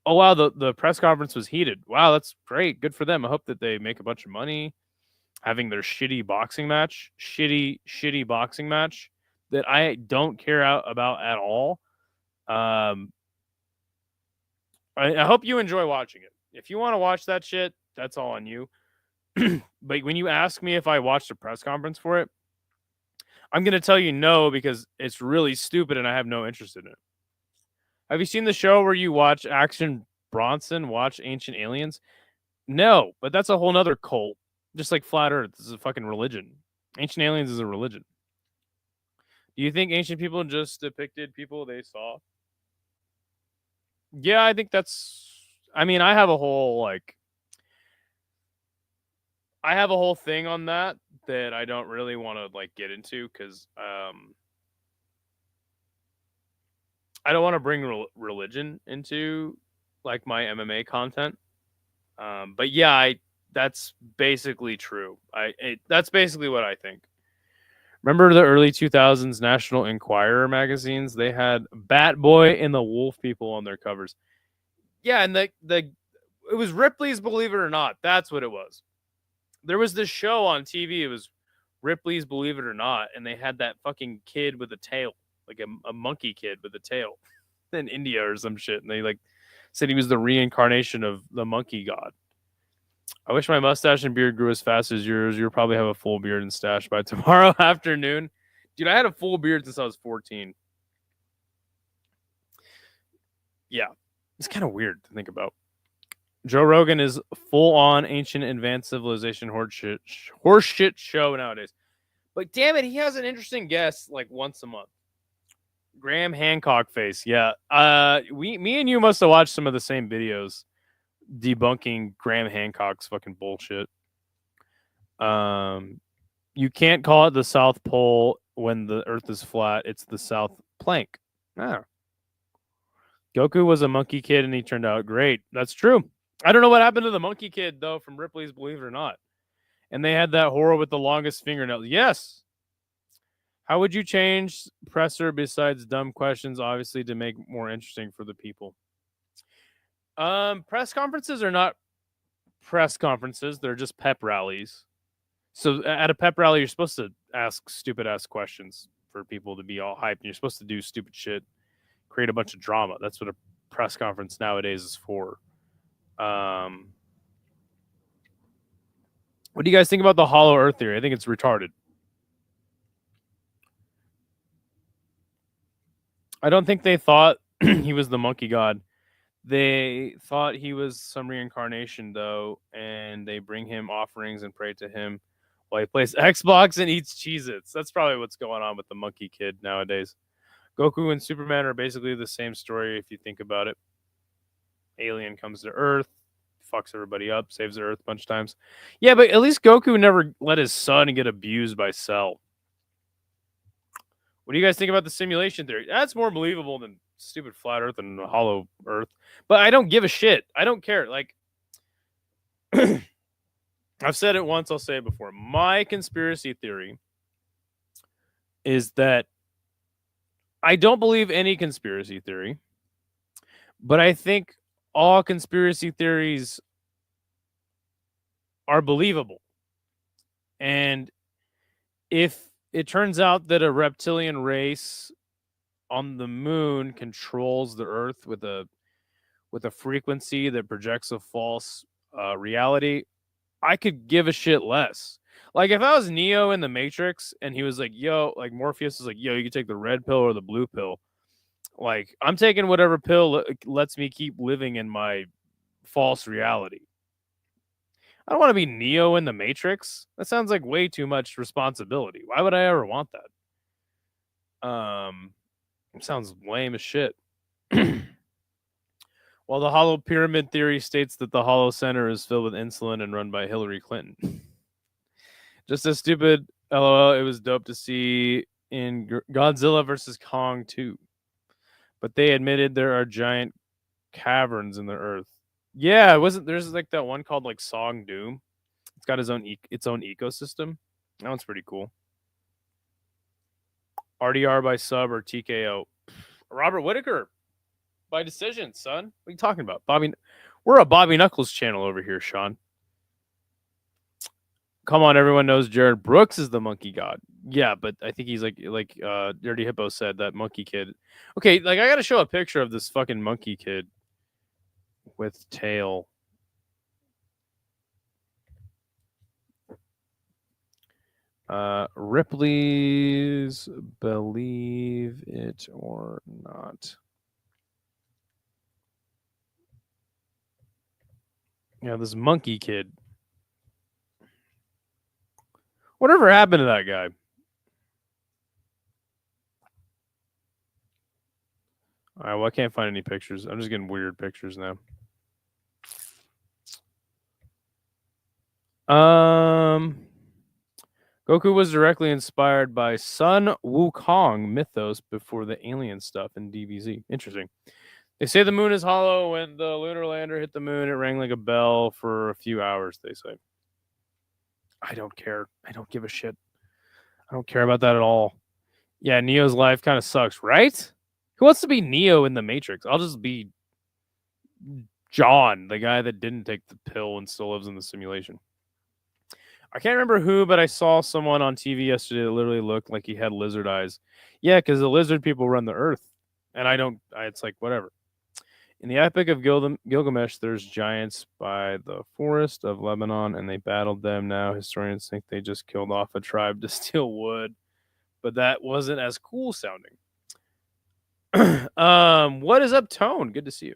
Oh, wow, the press conference was heated. Wow, that's great. Good for them. I hope that they make a bunch of money having their shitty boxing match. Shitty boxing match that I don't care about at all. I hope you enjoy watching it. If you want to watch that shit, that's all on you. But when you ask me if I watched a press conference for it, I'm going to tell you no, because it's really stupid and I have no interest in it. Have you seen the show where you watch Action Bronson watch Ancient Aliens? No, but that's a whole nother cult. Just like Flat Earth. This is a fucking religion. Ancient Aliens is a religion. Do you think ancient people just depicted people they saw? Yeah, I think that's... I mean, I have a whole thing on that I don't really want to get into, because I don't want to bring religion into my MMA content. But yeah, that's basically true. That's basically what I think. Remember the early 2000s National Enquirer magazines? They had Bat Boy and the Wolf People on their covers. Yeah, and it was Ripley's Believe It or Not. That's what it was. There was this show on TV. It was Ripley's Believe It or Not, and they had that fucking kid with a tail, like a monkey kid with a tail in India or some shit. And they said he was the reincarnation of the monkey god. I wish my mustache and beard grew as fast as yours. You'll probably have a full beard and stash by tomorrow afternoon. Dude, I had a full beard since I was 14. Yeah, it's kind of weird to think about. Joe Rogan is full on ancient advanced civilization horseshit show nowadays. But damn it, he has an interesting guest once a month. Graham Hancock face. Yeah. Me and you must have watched some of the same videos debunking Graham Hancock's fucking bullshit. You can't call it the South Pole when the Earth is flat. It's the South Plank. Ah. Goku was a monkey kid and he turned out great. That's true. I don't know what happened to the monkey kid, though, from Ripley's Believe It or Not. And they had that horror with the longest fingernails. Yes. How would you change presser besides dumb questions, obviously, to make more interesting for the people? Press conferences are not press conferences. They're just pep rallies. So at a pep rally, you're supposed to ask stupid-ass questions for people to be all hyped. And you're supposed to do stupid shit, create a bunch of drama. That's what a press conference nowadays is for. What do you guys think about the hollow earth theory? I think it's retarded. I don't think they thought he was the monkey god. They thought he was some reincarnation, though, and they bring him offerings and pray to him while he plays Xbox and eats Cheez-Its. That's probably what's going on with the monkey kid nowadays. Goku and Superman are basically the same story if you think about it. Alien comes to Earth, fucks everybody up, saves the Earth a bunch of times. Yeah, but at least Goku never let his son get abused by Cell. What do you guys think about the simulation theory? That's more believable than stupid flat Earth and hollow Earth. But I don't give a shit. I don't care. Like, I've said it once, I'll say it before. My conspiracy theory is that I don't believe any conspiracy theory, but I think all conspiracy theories are believable. And if it turns out that a reptilian race on the moon controls the Earth with a frequency that projects a false reality, I could give a shit less. Like if I was Neo in the Matrix and he was like, yo, like Morpheus was like, yo, you can take the red pill or the blue pill. Like I'm taking whatever pill lets me keep living in my false reality. I don't want to be Neo in the Matrix. That sounds like way too much responsibility. Why would I ever want that? It sounds lame as shit. While the hollow pyramid theory states that the hollow center is filled with insulin and run by Hillary Clinton. Just as stupid, LOL, it was dope to see in Godzilla vs. Kong 2. But they admitted there are giant caverns in the Earth. Yeah, there's like that one called like Song Doom. It's got its own ecosystem. That one's pretty cool. RDR by sub or TKO. Robert Whitaker by decision, son. What are you talking about? We're a Bobby Knuckles channel over here, Sean. Come on, everyone knows Jared Brooks is the monkey god. Yeah, but I think he's like Dirty Hippo said, that monkey kid. Okay, like I gotta show a picture of this fucking monkey kid with tail. Ripley's Believe It or Not. Yeah, this monkey kid. Whatever happened to that guy? All right, well, I can't find any pictures. I'm just getting weird pictures now. Goku was directly inspired by Sun Wukong mythos before the alien stuff in DBZ. Interesting. They say the moon is hollow. When the lunar lander hit the moon, it rang like a bell for a few hours, they say. I don't care. I don't give a shit. I don't care about that at all. Yeah, Neo's life kind of sucks, right? Who wants to be Neo in the Matrix? I'll just be John, the guy that didn't take the pill and still lives in the simulation. I can't remember who, but I saw someone on TV yesterday that literally looked like he had lizard eyes. Yeah, because the lizard people run the Earth. And it's like, whatever. In the Epic of Gilgamesh, there's giants by the forest of Lebanon, and they battled them. Now historians think they just killed off a tribe to steal wood, but that wasn't as cool sounding. What is up, Tone? Good to see you.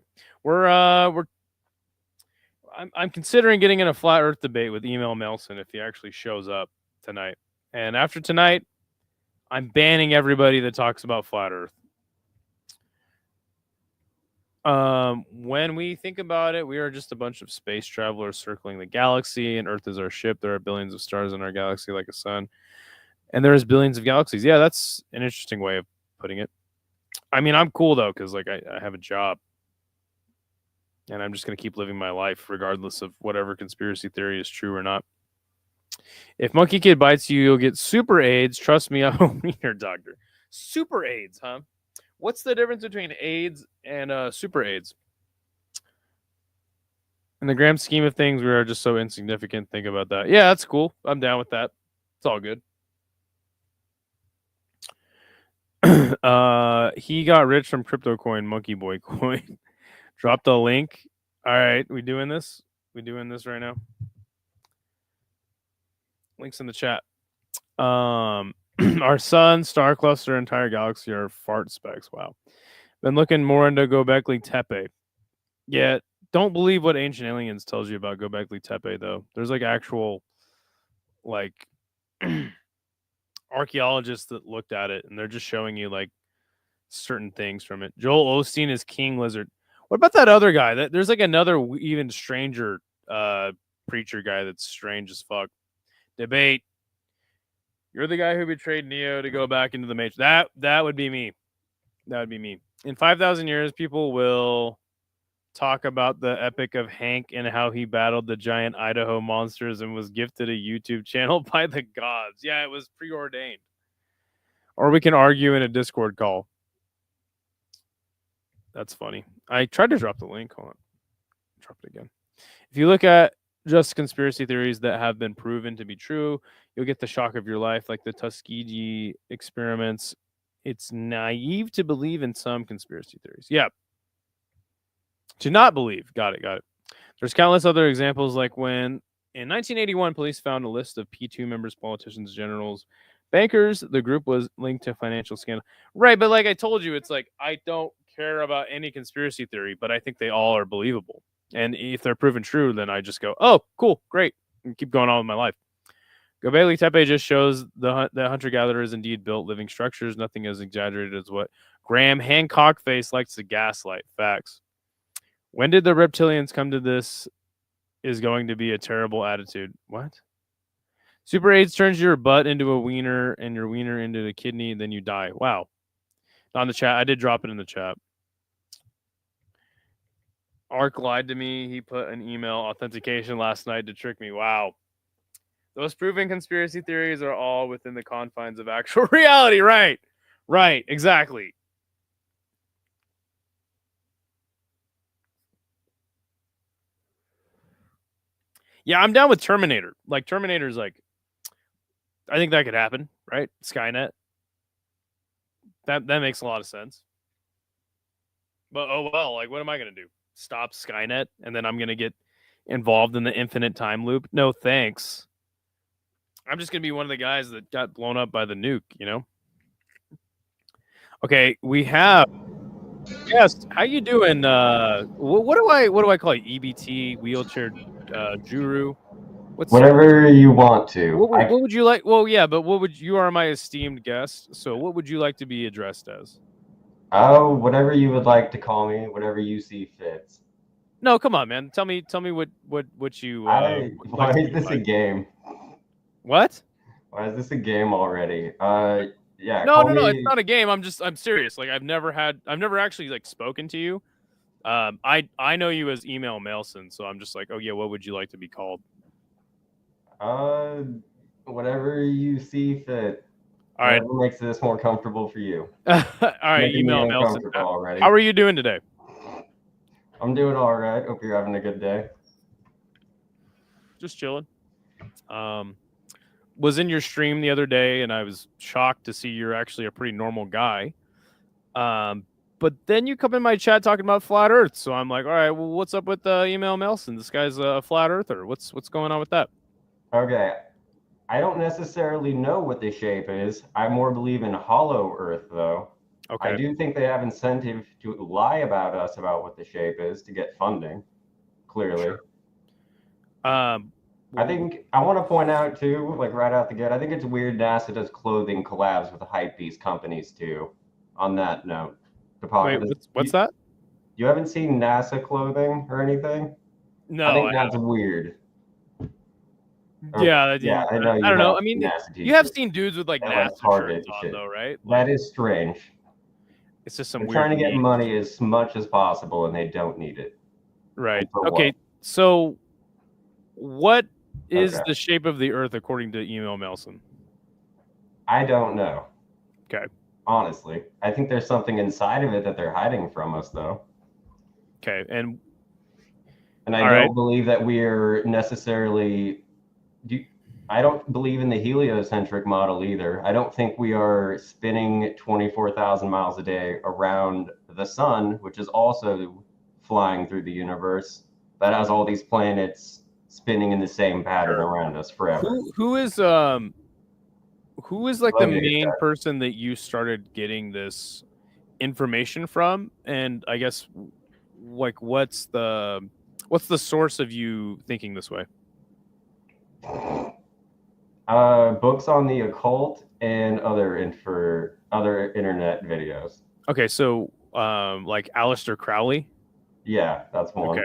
I'm considering getting in a flat Earth debate with Email Melson if he actually shows up tonight. And after tonight, I'm banning everybody that talks about flat Earth. When we think about it, we are just a bunch of space travelers circling the galaxy, and Earth is our ship. There are billions of stars in our galaxy like a sun, and there's billions of galaxies. Yeah, that's an interesting way of putting it. I mean, I'm cool though, because like I have a job, and I'm just gonna keep living my life regardless of whatever conspiracy theory is true or not. If Monkey Kid bites you, you'll get super AIDS. Trust me, I'm a wiener doctor. Super AIDS, huh? What's the difference between AIDS and super AIDS? In the grand scheme of things, we are just so insignificant. Think about that. Yeah, that's cool. I'm down with that. It's all good. He got rich from crypto coin, Monkey Boy coin. Dropped a link. All right, we doing this? We doing this right now? Links in the chat. Our sun, star cluster, entire galaxy are fart specs. Wow. Been looking more into Göbekli Tepe. Yeah, don't believe what Ancient Aliens tells you about Göbekli Tepe though. There's like actual like archaeologists that looked at it and they're just showing you like certain things from it. Joel Osteen is King Lizard. What about that other guy? There's like another even stranger preacher guy that's strange as fuck. Debate. You're the guy who betrayed Neo to go back into the Matrix. That would be me. That would be me. In 5,000 years, people will talk about the epic of Hank and how he battled the giant Idaho monsters and was gifted a YouTube channel by the gods. Yeah, it was preordained. Or we can argue in a Discord call. That's funny. I tried to drop the link. Hold on. Drop it again. If you look at just conspiracy theories that have been proven to be true, you'll get the shock of your life, like the Tuskegee experiments. It's naive to believe in some conspiracy theories. Yeah. To not believe. Got it. There's countless other examples, like when in 1981, police found a list of P2 members, politicians, generals, bankers. The group was linked to financial scandal. Right, but like I told you, it's like I don't care about any conspiracy theory, but I think they all are believable. And if they're proven true, then I just go, oh, cool, great, and keep going on with my life. Göbekli Tepe just shows the hunter-gatherers indeed built living structures. Nothing as exaggerated as what Graham Hancock face likes to gaslight. Facts. When did the reptilians come to this is going to be a terrible attitude? What? Super AIDS turns your butt into a wiener and your wiener into the kidney, then you die. Wow. Not in the chat. I did drop it in the chat. Ark lied to me. He put an email authentication last night to trick me. Wow. Those proven conspiracy theories are all within the confines of actual reality. Right. Right. Exactly. Yeah, I'm down with Terminator. Like, Terminator's like, I think that could happen, right? Skynet. That makes a lot of sense. But, oh, well, like, what am I going to do? Stop Skynet? And then I'm going to get involved in the infinite time loop? No, thanks. I'm just going to be one of the guys that got blown up by the nuke, you know? Okay, we have... Yes, how you doing? What do I call you? EBT, wheelchair, Juru? Whatever you want to. What would you like? Well, yeah, but you are my esteemed guest, so what would you like to be addressed as? Oh, whatever you would like to call me, whatever you see fits. No, come on, man. Tell me what you. Why is this a game? What? Why is this a game already? Yeah. No, it's not a game. I'm serious. Like I've never actually like spoken to you. I know you as Email Mailson, so I'm just like, oh yeah, what would you like to be called? Whatever you see fit. All right. Whatever makes this more comfortable for you. All right, Email Mailson. Already. How are you doing today? I'm doing all right. Hope you're having a good day. Just chilling. Was in your stream the other day, and I was shocked to see you're actually a pretty normal guy. But then you come in my chat talking about flat Earth, so I'm like, all right, well, what's up with Email Mailson? This guy's a flat earther. What's going on with that? Okay. I don't necessarily know what the shape is. I more believe in hollow Earth, though. Okay. I do think they have incentive to lie about us about what the shape is to get funding. Clearly. Sure. I think I want to point out too, like right out the gate, I think it's weird NASA does clothing collabs with the hypebeast companies too. On that note, wait, what's that? You haven't seen NASA clothing or anything? No, I think that's weird. Yeah, I know. I don't know. I mean, you have seen dudes with like NASA shirts on, though, right? That is strange. It's just some They're weird. Trying to get money as much as possible, and they don't need it. Right. Okay. So, what is the shape of the Earth according to Email Mailson? I don't know. Okay. Honestly, I think there's something inside of it that they're hiding from us, though. Okay, and I don't believe that we're necessarily. I don't believe in the heliocentric model either. I don't think we are spinning 24,000 miles a day around the sun, which is also flying through the universe. That has all these planets spinning in the same pattern around us forever. Who is like the main person that you started getting this information from? And I guess what's the source of you thinking this way? Books on the occult and other internet videos. Okay, so like Aleister Crowley. Yeah, that's one.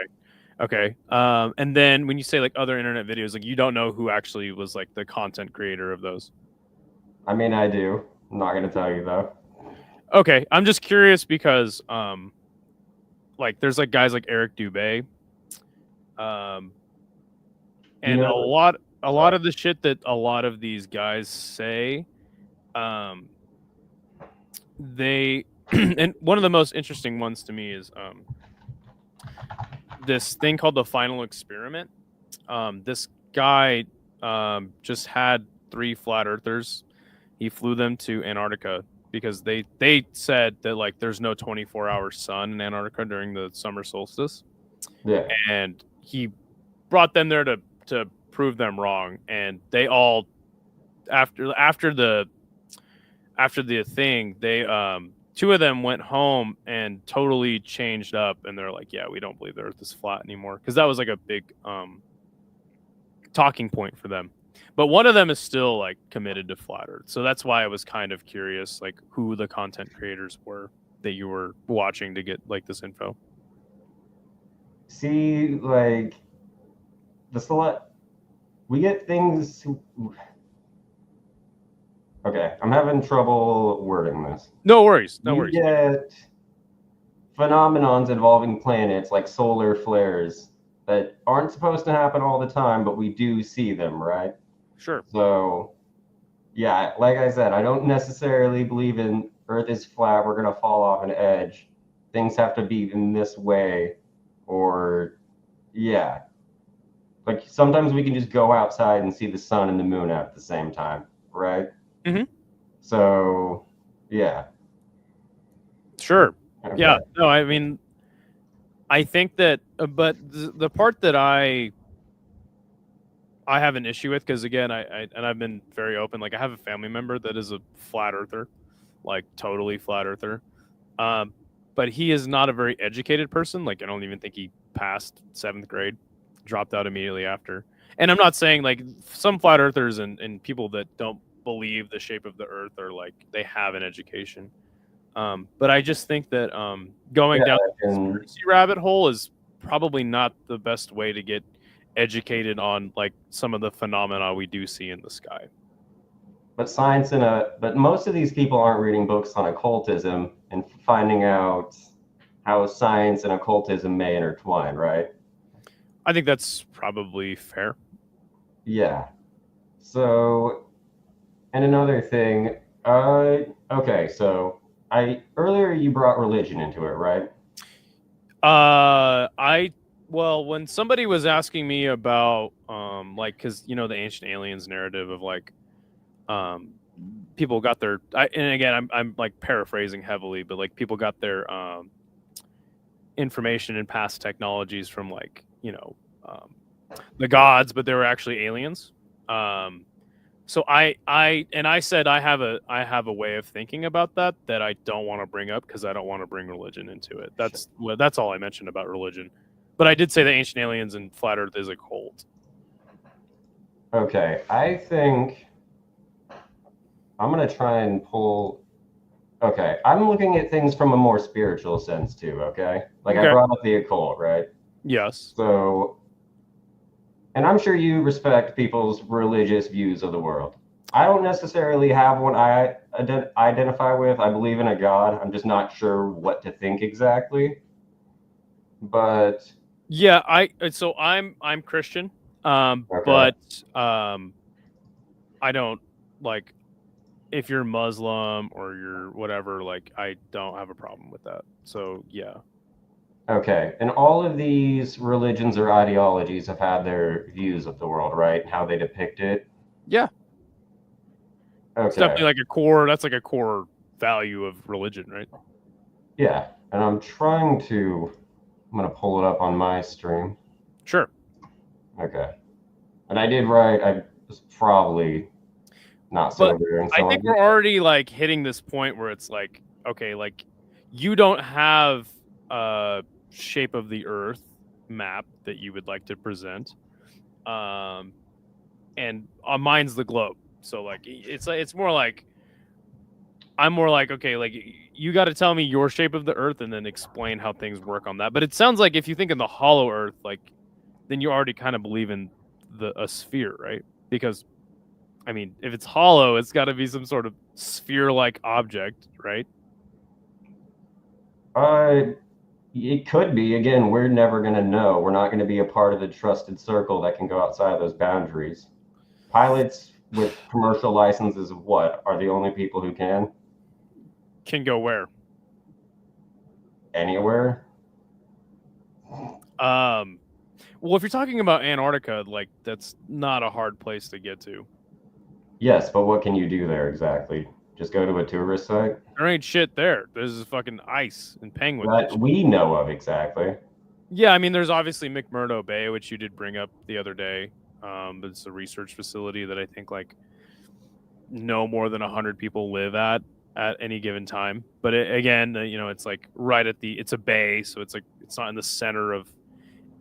Okay. And then when you say like other internet videos, like you don't know who actually was like the content creator of those. I mean, I do. I'm not gonna tell you though. Okay, I'm just curious because like there's like guys like Eric Dubé, and a lot of the shit that a lot of these guys say, they and one of the most interesting ones to me is this thing called the Final Experiment. This guy just had 3 flat earthers. He flew them to Antarctica because they said that like there's no 24-hour sun in Antarctica during the summer solstice. Yeah. And he brought them there to prove them wrong. And they all after the thing, they 2 of them went home and totally changed up, and they're like, yeah, we don't believe the earth is flat anymore, because that was like a big talking point for them. But one of them is still like committed to flat earth, so that's why I was kind of curious like who the content creators were that you were watching to get like this info. See, like we get things. Okay, I'm having trouble wording this. No worries. We get phenomenons involving planets like solar flares that aren't supposed to happen all the time, but we do see them, right? Sure. So, yeah, like I said, I don't necessarily believe in Earth is flat, we're going to fall off an edge. Things have to be in this way, or, yeah. Like, sometimes we can just go outside and see the sun and the moon at the same time, right? Mm-hmm. So, yeah. Sure. Okay. Yeah. No, I mean, I think that, but the part that I have an issue with, because again, I've been very open. Like, I have a family member that is a flat earther, like totally flat earther. But he is not a very educated person. Like, I don't even think he passed 7th grade, dropped out immediately after. And I'm not saying like some flat earthers and people that don't believe the shape of the earth are like they have an education. But I just think that going down the conspiracy rabbit hole is probably not the best way to get educated on like some of the phenomena we do see in the sky. But but most of these people aren't reading books on occultism and finding out how science and occultism may intertwine, right? I think that's probably fair. Yeah. So, and another thing, okay, so earlier you brought religion into it, right? Well, when somebody was asking me about like, because you know the ancient aliens narrative of like people got their and again I'm like paraphrasing heavily, but like people got their information and past technologies from like, you know, the gods, but they were actually aliens. So I said I have a way of thinking about that I don't want to bring up because I don't want to bring religion into it. That's all I mentioned about religion. But I did say the ancient aliens and flat Earth is a cult. Okay, I think I'm gonna try and pull. Okay, I'm looking at things from a more spiritual sense too. Okay, like I brought up the occult, right? Yes. So, and I'm sure you respect people's religious views of the world. I don't necessarily have one I identify with. I believe in a God. I'm just not sure what to think exactly. But yeah, I'm Christian. But I don't like if you're Muslim or you're whatever, like I don't have a problem with that. So yeah. Okay, and all of these religions or ideologies have had their views of the world, right? How they depict it. Yeah. Okay. It's definitely like that's like a core value of religion, right? Yeah, and I'm gonna pull it up on my stream. Sure. Okay. And I did write, I was probably not so good. I think we're already like hitting this point where it's like, okay, like you don't have shape of the Earth map that you would like to present. And mine's the globe. So like it's more like I'm more like, okay, like you got to tell me your shape of the Earth and then explain how things work on that. But it sounds like if you think in the hollow Earth, like then you already kind of believe in a sphere, right? Because I mean, if it's hollow, it's got to be some sort of sphere-like object, right? It could be. Again, we're never going to know. We're not going to be a part of the trusted circle that can go outside of those boundaries. Pilots with commercial licenses of what are the only people who can go where? Anywhere. Well, if you're talking about Antarctica, like that's not a hard place to get to. Yes, but what can you do there exactly? Just go to a tourist site? There ain't shit there. There's fucking ice and penguins. That we know of exactly. Yeah, I mean, there's obviously McMurdo Bay, which you did bring up the other day. It's a research facility that I think like no more than 100 people live at any given time. But again, it's like right at it's a bay, so it's like it's not in the center of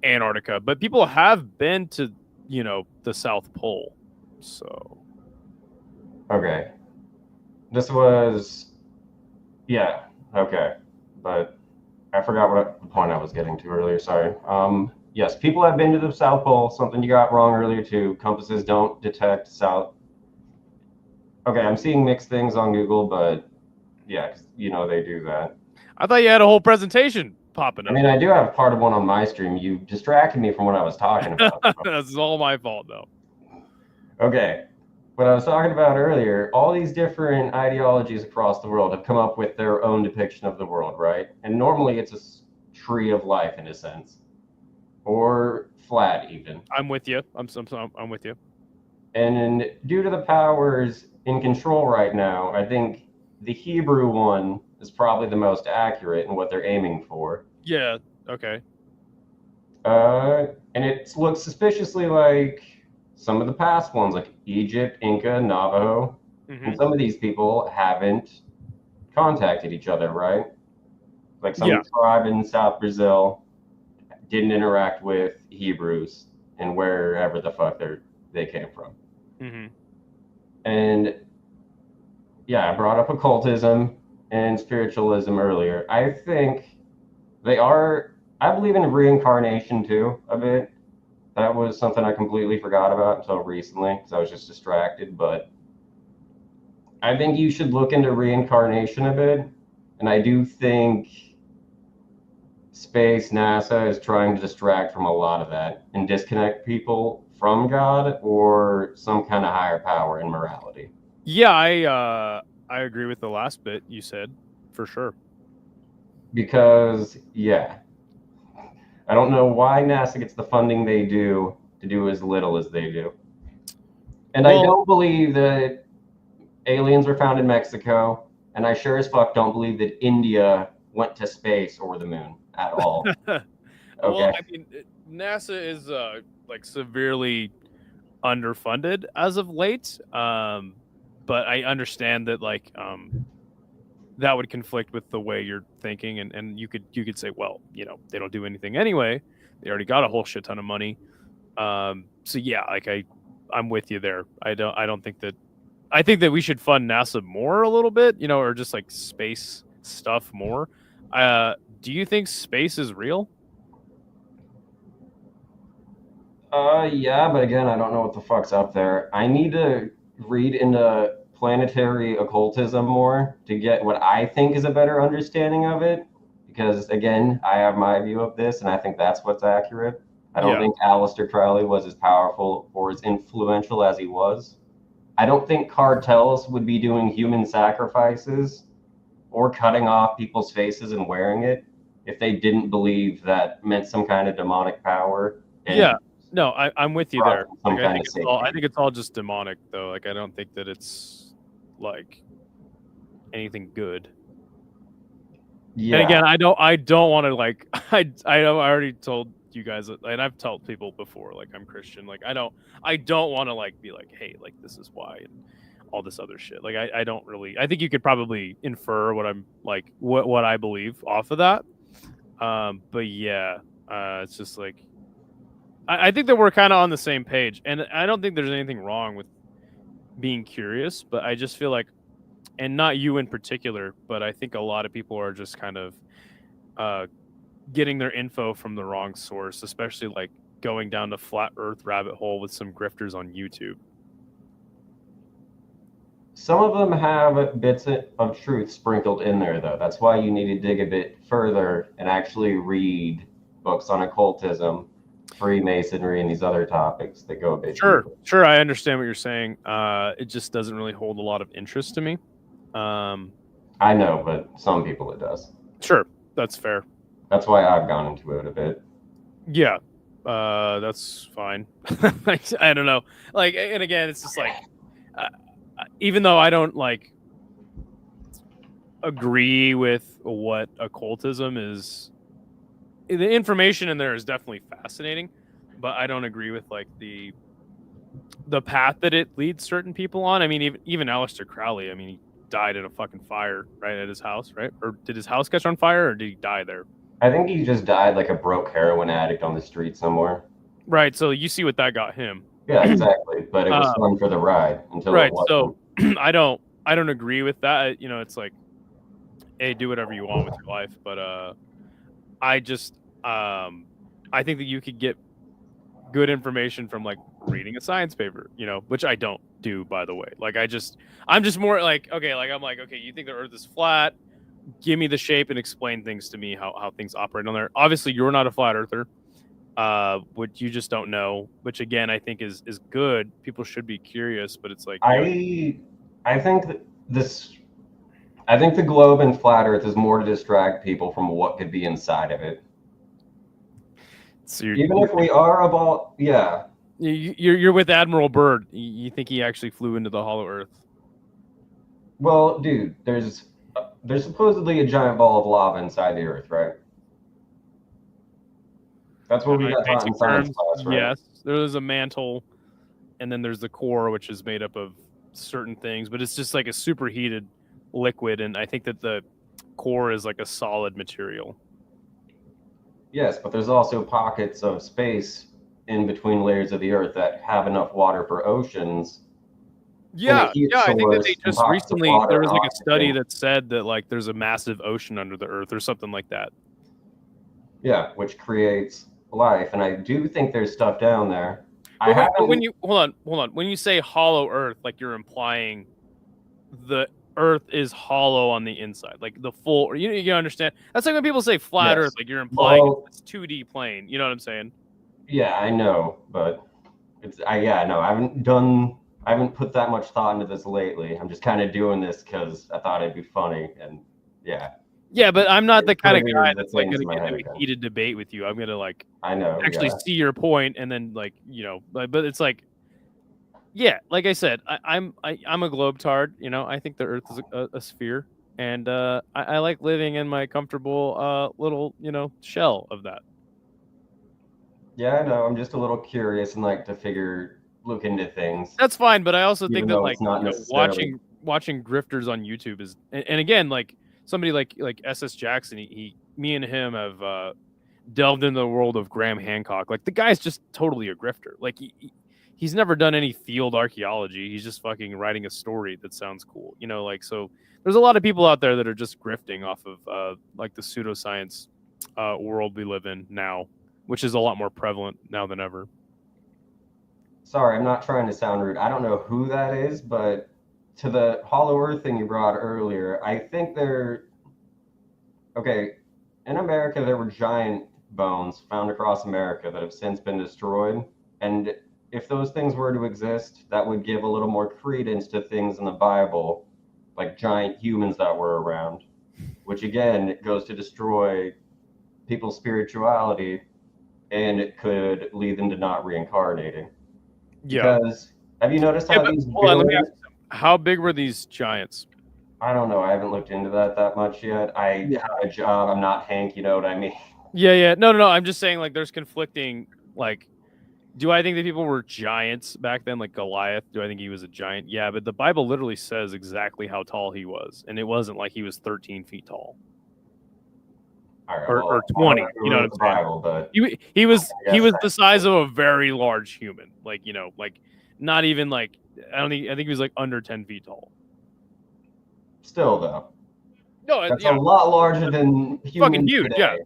Antarctica. But people have been to the South Pole, so. Okay. This was, yeah, okay. But I forgot what the point I was getting to earlier, sorry. Yes, people have been to the South Pole, something you got wrong earlier too. Compasses don't detect south. Okay, I'm seeing mixed things on Google, but yeah, 'cause, they do that. I thought you had a whole presentation popping up. I mean, I do have part of one on my stream. You distracted me from what I was talking about. That's all my fault, though. Okay. What I was talking about earlier, all these different ideologies across the world have come up with their own depiction of the world, right? And normally it's a tree of life in a sense, or flat even. I'm with you. I'm with you. And due to the powers in control right now, I think the Hebrew one is probably the most accurate in what they're aiming for. Yeah. Okay. And it looks suspiciously like some of the past ones, like Egypt, Inca, Navajo, and some of these people haven't contacted each other, right? Like some tribe in South Brazil didn't interact with Hebrews and wherever the fuck they came from. And yeah, I brought up occultism and spiritualism earlier. I think I believe in reincarnation too, a bit. That was something I completely forgot about until recently because I was just distracted. But I think you should look into reincarnation a bit. And I do think space, NASA is trying to distract from a lot of that and disconnect people from God or some kind of higher power and morality. Yeah, I agree with the last bit you said, for sure. Because, yeah. I don't know why NASA gets the funding they do to do as little as they do. And I don't believe that aliens were found in Mexico, and I sure as fuck don't believe that India went to space or the moon at all. Okay. Well, I mean, NASA is like severely underfunded as of late, but I understand that like that would conflict with the way you're thinking, and you could say, well, they don't do anything anyway. They already got a whole shit ton of money. So yeah, like I'm with you there. I think that we should fund NASA more a little bit, or just like space stuff more. Do you think space is real? Yeah, but again, I don't know what the fuck's up there. I need to read into planetary occultism more to get what I think is a better understanding of it. Because again, I have my view of this, and I think that's what's accurate. I don't think Aleister Crowley was as powerful or as influential as he was. I don't think cartels would be doing human sacrifices or cutting off people's faces and wearing it if they didn't believe that meant some kind of demonic power. No, I'm with you there. Like, I think it's all just demonic, though. Like, I don't think that it's like anything good. Yeah. And again, I don't want to like I already told you guys, and I've told people before, like I'm Christian. Like I don't want to like be like, hey, like this is why and all this other shit. Like I don't really. I think you could probably infer what I'm like what I believe off of that. But yeah, it's just like I think that we're kind of on the same page, and I don't think there's anything wrong with being curious, but I just feel like, and not you in particular, but I think a lot of people are just kind of getting their info from the wrong source, especially like going down the flat Earth rabbit hole with some grifters on YouTube. Some of them have bits of truth sprinkled in there, though. That's why you need to dig a bit further and actually read books on occultism, Freemasonry, and these other topics that go a bit deeper. Sure, I understand what you're saying. It just doesn't really hold a lot of interest to me. I know, but some people it does. Sure, that's fair. That's why I've gone into it a bit. Yeah, that's fine. I don't know. Like, and again, it's just like, even though I don't like agree with what occultism is, the information in there is definitely fascinating, but I don't agree with like the path that it leads certain people on. I mean, even Aleister Crowley, I mean, he died in a fucking fire right at his house, right? Or did his house catch on fire, or did he die there? I think he just died like a broke heroin addict on the street somewhere. Right, so you see what that got him. Yeah, exactly. But it was fun for the ride until right. It wasn't. So I don't agree with that. You know, it's like, hey, do whatever you want with your life, but I just I think that you could get good information from like reading a science paper, you know, which I don't do, by the way. Like I'm just more like, okay, like I'm like, okay, you think the Earth is flat? Give me the shape and explain things to me, how things operate on there. Obviously, you're not a flat earther, which you just don't know. Which again, I think is good. People should be curious, but it's like I think the globe and flat Earth is more to distract people from what could be inside of it. So even if we are about, yeah. You're with Admiral Byrd. You think he actually flew into the hollow Earth? Well, dude, there's supposedly a giant ball of lava inside the Earth, right? That's what we got taught in science class, right? Yes, there's a mantle, and then there's the core, which is made up of certain things, but it's just like a superheated liquid, and I think that the core is like a solid material. Yes, but there's also pockets of space in between layers of the Earth that have enough water for oceans. Yeah, I think that they just recently, there was like a study that said that like there's a massive ocean under the Earth or something like that. Yeah, which creates life, and I do think there's stuff down there. But when you hold on, when you say hollow Earth, like you're implying the Earth is hollow on the inside, like the full. You understand? That's like when people say flat Earth, like you're implying it's 2D plane. You know what I'm saying? Yeah, I know, but I haven't put that much thought into this lately. I'm just kind of doing this because I thought it'd be funny, and yeah. Yeah, but I'm not the kind of guy that's like going to get in a heated debate with you. I'm going to like, I know, actually see your point, and then like, you know, but it's like, yeah, like I said, I'm a globetard. You know, I think the Earth is a sphere, and I like living in my comfortable little, you know, shell of that. Yeah, I know. I'm just a little curious and like to look into things. That's fine, but I also think that like watching grifters on YouTube is, and again, like somebody like SS Jackson, me and him have delved into the world of Graham Hancock. Like the guy's just totally a grifter. Like he's never done any field archaeology. He's just fucking writing a story that sounds cool, you know. Like, so there's a lot of people out there that are just grifting off of like the pseudoscience world we live in now, which is a lot more prevalent now than ever. Sorry, I'm not trying to sound rude. I don't know who that is, but to the hollow Earth thing you brought earlier, I think okay, in America, there were giant bones found across America that have since been destroyed. And if those things were to exist, that would give a little more credence to things in the Bible, like giant humans that were around, which again goes to destroy people's spirituality, and it could lead them to not reincarnating. Yeah. Because have you noticed how these let me ask you, how big were these giants? I don't know. I haven't looked into that much yet. I have a job. I'm not Hank. You know what I mean? Yeah. No. I'm just saying, like, there's conflicting. Like, do I think that people were giants back then, like Goliath? Do I think he was a giant? Yeah, but the Bible literally says exactly how tall he was, and it wasn't like he was 13 feet tall. All right, or well, 20. I don't You know what remember I'm the saying? Bible, but He was I guess the size of a very large human. Like, you know, like not even like I think he was like under 10 feet tall. still though, No, that's yeah, a lot larger than fucking humans huge. today. Yeah.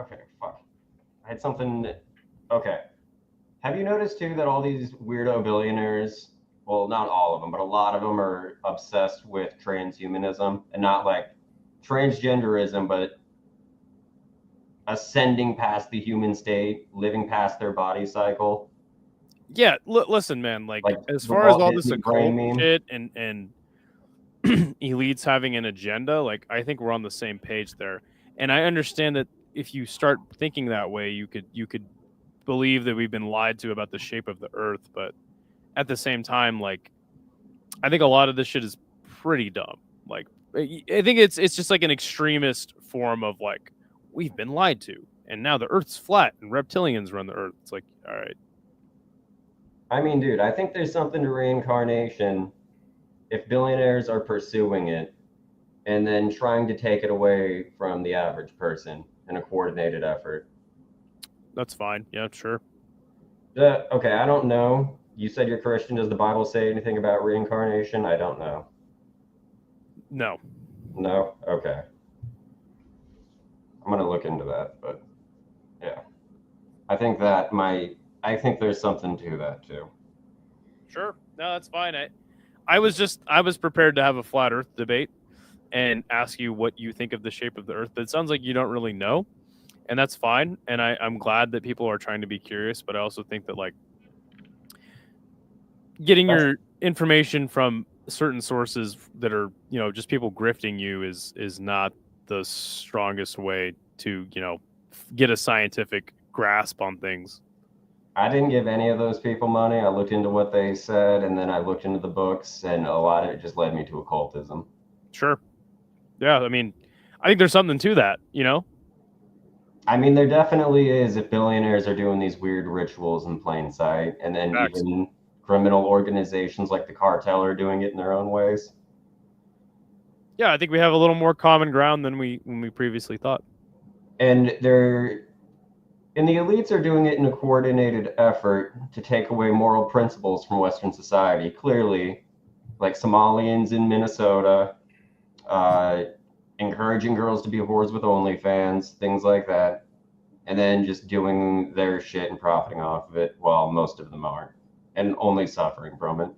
Okay, fuck. I had something. Okay. Have you noticed too that all these weirdo billionaires, well, not all of them, but a lot of them are obsessed with transhumanism, and not like transgenderism, but ascending past the human state, living past their body cycle. Yeah, listen, man. Like as the far as Walt all this Disney occult brain meme. shit and elites having an agenda, like I think we're on the same page there. And I understand that if you start thinking that way, you could believe that we've been lied to about the shape of the Earth. But at the same time, like I think a lot of this shit is pretty dumb. Like I think it's just like an extremist form of like we've been lied to, and now the Earth's flat and reptilians run the Earth. It's like, all right. I mean, dude, I think there's something to reincarnation if billionaires are pursuing it and then trying to take it away from the average person in a coordinated effort. That's fine. Yeah, sure. Okay, I don't know. You said you're Christian. Does the Bible say anything about reincarnation? I don't know. No. No? Okay. I'm going to look into that, but yeah. I think there's something to that too. Sure. No, that's fine. I was prepared to have a flat Earth debate and ask you what you think of the shape of the Earth, but it sounds like you don't really know, and that's fine. And I'm glad that people are trying to be curious, but I also think that like getting your information from certain sources that are, you know, just people grifting you is not the strongest way to, you know, get a scientific grasp on things. I didn't give any of those people money. I looked into what they said, and then I looked into the books, and a lot of it just led me to occultism. Sure. Yeah, I mean, I think there's something to that, you know? I mean, there definitely is if billionaires are doing these weird rituals in plain sight, and then Facts. even criminal organizations like the cartel are doing it in their own ways. Yeah, I think we have a little more common ground than we previously thought. And the elites are doing it in a coordinated effort to take away moral principles from Western society. Clearly, like Somalians in Minnesota, encouraging girls to be whores with OnlyFans, things like that, and then just doing their shit and profiting off of it, while most of them aren't, and only suffering from it.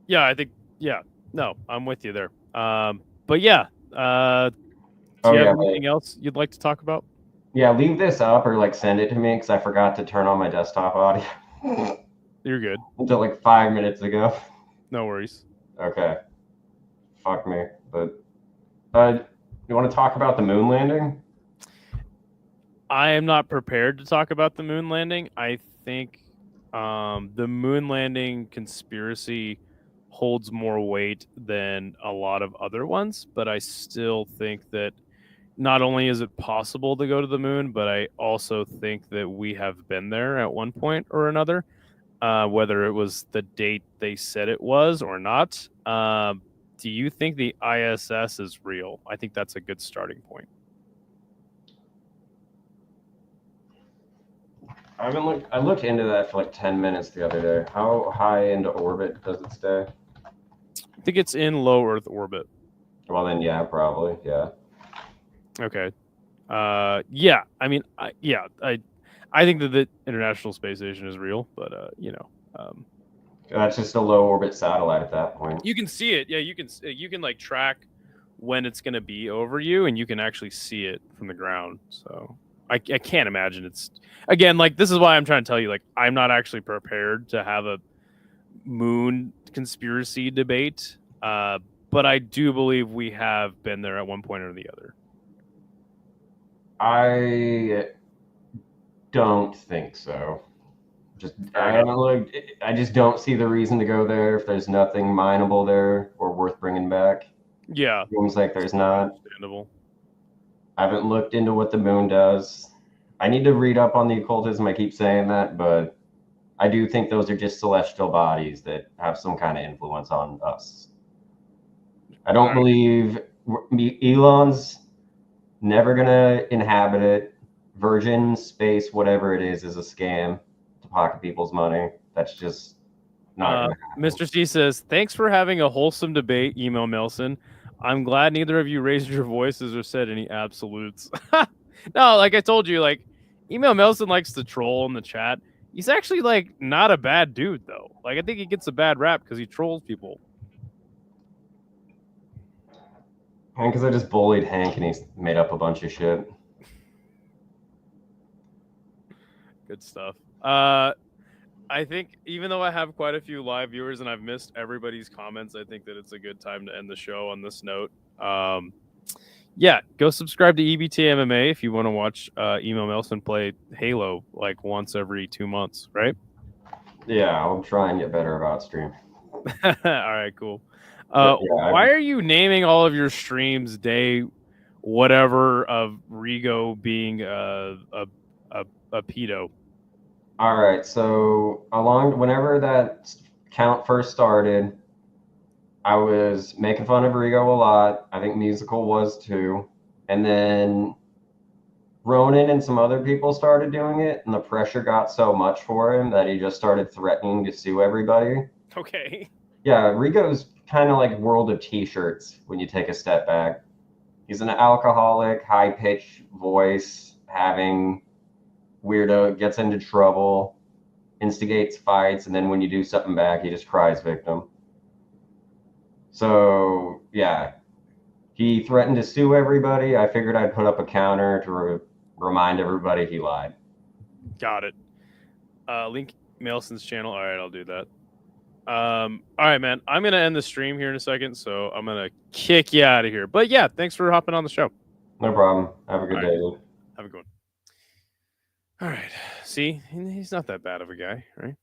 Yeah, I think. Yeah, no, I'm with you there. But yeah, do you have anything else you'd like to talk about? Yeah, leave this up or like send it to me because I forgot to turn on my desktop audio. You're good. Until like 5 minutes ago. No worries. Okay. Fuck me. But you want to talk about the moon landing? I am not prepared to talk about the moon landing. I think the moon landing conspiracy holds more weight than a lot of other ones, but I still think that not only is it possible to go to the moon, but I also think that we have been there at one point or another, whether it was the date they said it was or not. Do you think the ISS is real? I think that's a good starting point. I looked into that for like 10 minutes the other day. How high into orbit does it stay? I think it's in low Earth orbit. Well, then, yeah, probably, yeah. Okay. Yeah. I mean, I think that the International Space Station is real, but you know, that's just a low orbit satellite at that point. you can see it. Yeah, you can like track when it's going to be over you, and you can actually see it from the ground. So I can't imagine it's again like this is why I'm trying to tell you like I'm not actually prepared to have a moon conspiracy debate, but I do believe we have been there at one point or the other. I don't think so. I just don't see the reason to go there if there's nothing mineable there or worth bringing back. Yeah, Seems like there's not. Understandable. I haven't looked into what the moon does. I need to read up on the occultism. I keep saying that, but I do think those are just celestial bodies that have some kind of influence on us. I don't believe Elon's never gonna inhabit it. Virgin space, whatever it is a scam to pocket people's money. That's just not gonna happen. Mr. C says, thanks for having a wholesome debate, Email Melson. I'm glad neither of you raised your voices or said any absolutes. No, like I told you, like Email Melson likes to troll in the chat. He's actually like not a bad dude though. Like I think he gets a bad rap because he trolls people. And because I just bullied Hank and he's made up a bunch of shit. Good stuff. I think even though I have quite a few live viewers and I've missed everybody's comments, I think that it's a good time to end the show on this note. Yeah, go subscribe to EBT MMA if you want to watch Emo Melson play Halo like once every 2 months, right? Yeah, I'll try and get better about stream. All right, cool. Why are you naming all of your streams day whatever of Rigo being a pedo? All right, so whenever that count first started, I was making fun of Rigo a lot. I think Musical was too. And then Ronan and some other people started doing it, and the pressure got so much for him that he just started threatening to sue everybody. Okay. Yeah, Rigo's kind of like World of T-shirts when you take a step back. He's an alcoholic, high-pitched voice, having weirdo, gets into trouble, instigates fights, and then when you do something back, he just cries victim. So, yeah, he threatened to sue everybody. I figured I'd put up a counter to remind everybody he lied. Got it. Link Melson's channel. All right, I'll do that. All right, man. I'm going to end the stream here in a second, so I'm going to kick you out of here. But yeah, thanks for hopping on the show. No problem. Have a good day, dude. Have a good one. All right. See, he's not that bad of a guy, right?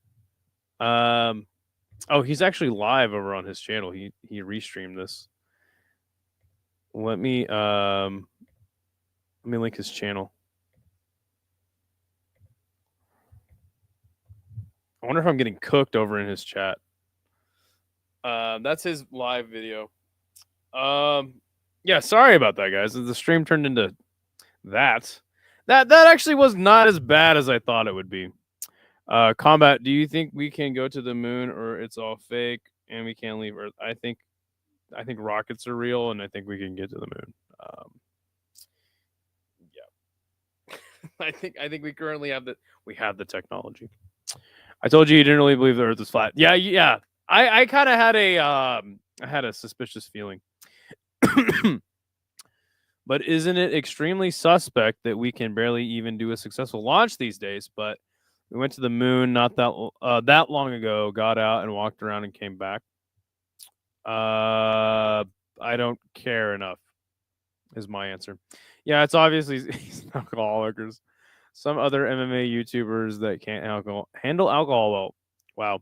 Oh, he's actually live over on his channel. He restreamed this. Let me link his channel. I wonder if I'm getting cooked over in his chat. That's his live video. Yeah, sorry about that, guys. The stream turned into that. That actually was not as bad as I thought it would be. Combat, do you think we can go to the moon or it's all fake and we can't leave Earth? I think rockets are real and I think we can get to the moon. Yeah. I think we currently have the technology. I told you didn't really believe the Earth is flat. Yeah. I kind of had a suspicious feeling. But isn't it extremely suspect that we can barely even do a successful launch these days? But we went to the moon not that long ago, got out and walked around and came back. I don't care enough is my answer. Yeah, it's obviously alcoholics. Some other MMA YouTubers that can't handle alcohol well. Wow.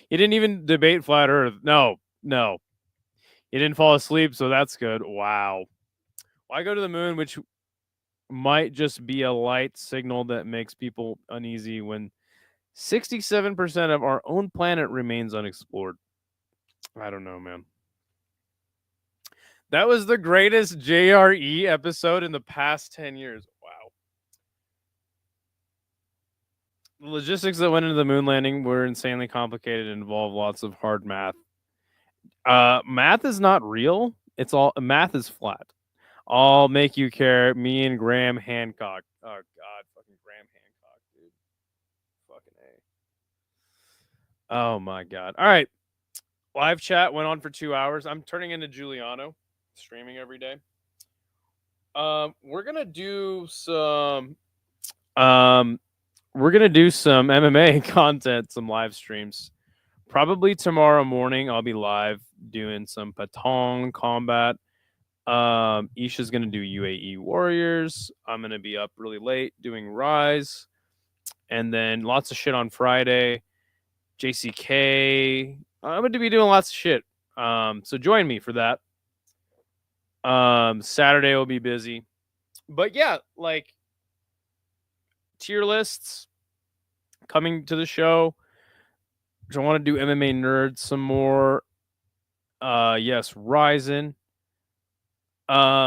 He didn't even debate flat Earth. No. He didn't fall asleep, so that's good. Wow. Why go to the moon, which might just be a light signal that makes people uneasy when 67% of our own planet remains unexplored? I don't know, man. That was the greatest JRE episode in the past 10 years. Wow. The logistics that went into the moon landing were insanely complicated and involved lots of hard math. Math is not real. Math is flat. I'll make you care. Me and Graham Hancock. Oh, God. Fucking Graham Hancock, dude. Fucking A. Oh, my God. All right. Live chat went on for 2 hours. I'm turning into Giuliano, streaming every day. We're going to do some MMA content, some live streams. Probably tomorrow morning, I'll be live doing some Patong combat. Isha's going to do UAE Warriors. I'm going to be up really late doing Rise. And then lots of shit on Friday. JCK. I'm going to be doing lots of shit. So join me for that. Saturday will be busy. But yeah, like tier lists coming to the show. I want to do MMA Nerds some more. Yes, Ryzen.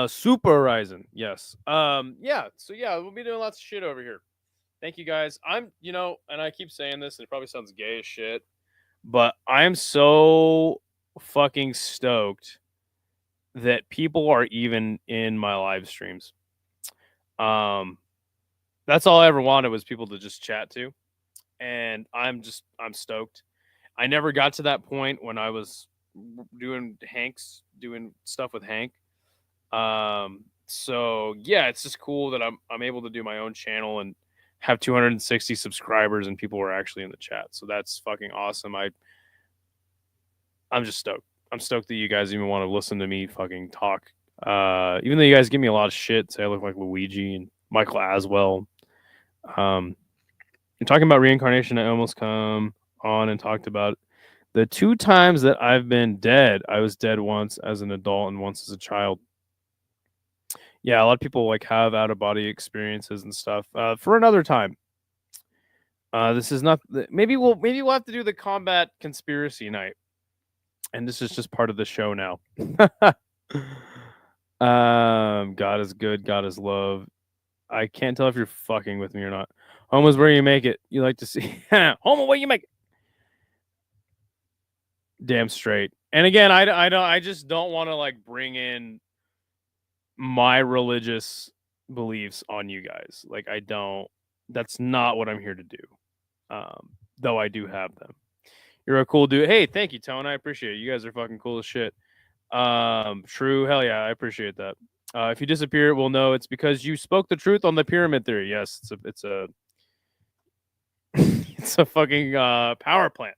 Super Horizon. Yes. Yeah. So yeah, we'll be doing lots of shit over here. Thank you guys. I'm, and I keep saying this, and it probably sounds gay as shit, but I am so fucking stoked that people are even in my live streams. That's all I ever wanted was people to just chat to, and I'm stoked. I never got to that point when I was doing stuff with Hank. So yeah, it's just cool that I'm able to do my own channel and have 260 subscribers and people are actually in the chat. So that's fucking awesome. I'm just stoked. I'm stoked that you guys even want to listen to me fucking talk. Even though you guys give me a lot of shit, say I look like Luigi and Michael Aswell. You're talking about reincarnation. I almost come on and talked about the 2 times that I've been dead. I was dead once as an adult and once as a child. Yeah, a lot of people like have out of body experiences and stuff. For another time. This is not. Maybe we'll have to do the combat conspiracy night, and this is just part of the show now. God is good. God is love. I can't tell if you're fucking with me or not. Home is where you make it. You like to see home where you make it. Damn straight. And again, I just don't want to like bring in my religious beliefs on you guys. Like I don't. That's not what I'm here to do. Though I do have them. You're a cool dude. Hey, thank you, Tone. I appreciate it. You guys are fucking cool as shit. True. Hell yeah, I appreciate that. If you disappear, we'll know it's because you spoke the truth on the pyramid theory. Yes, it's a it's a fucking power plant.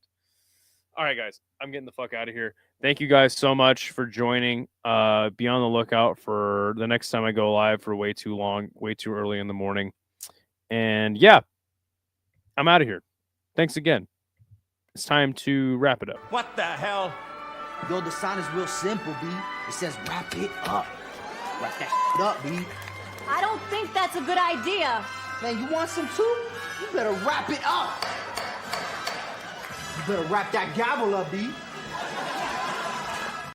All right, guys, I'm getting the fuck out of here. Thank you guys so much for joining. Be on the lookout for the next time I go live for way too long, way too early in the morning. And yeah, I'm out of here. Thanks again. It's time to wrap it up. What the hell? Yo, the sign is real simple, B. It says wrap it up. Wrap that shit up, B. I don't think that's a good idea. Man, you want some too? You better wrap it up. You better wrap that gavel up, B.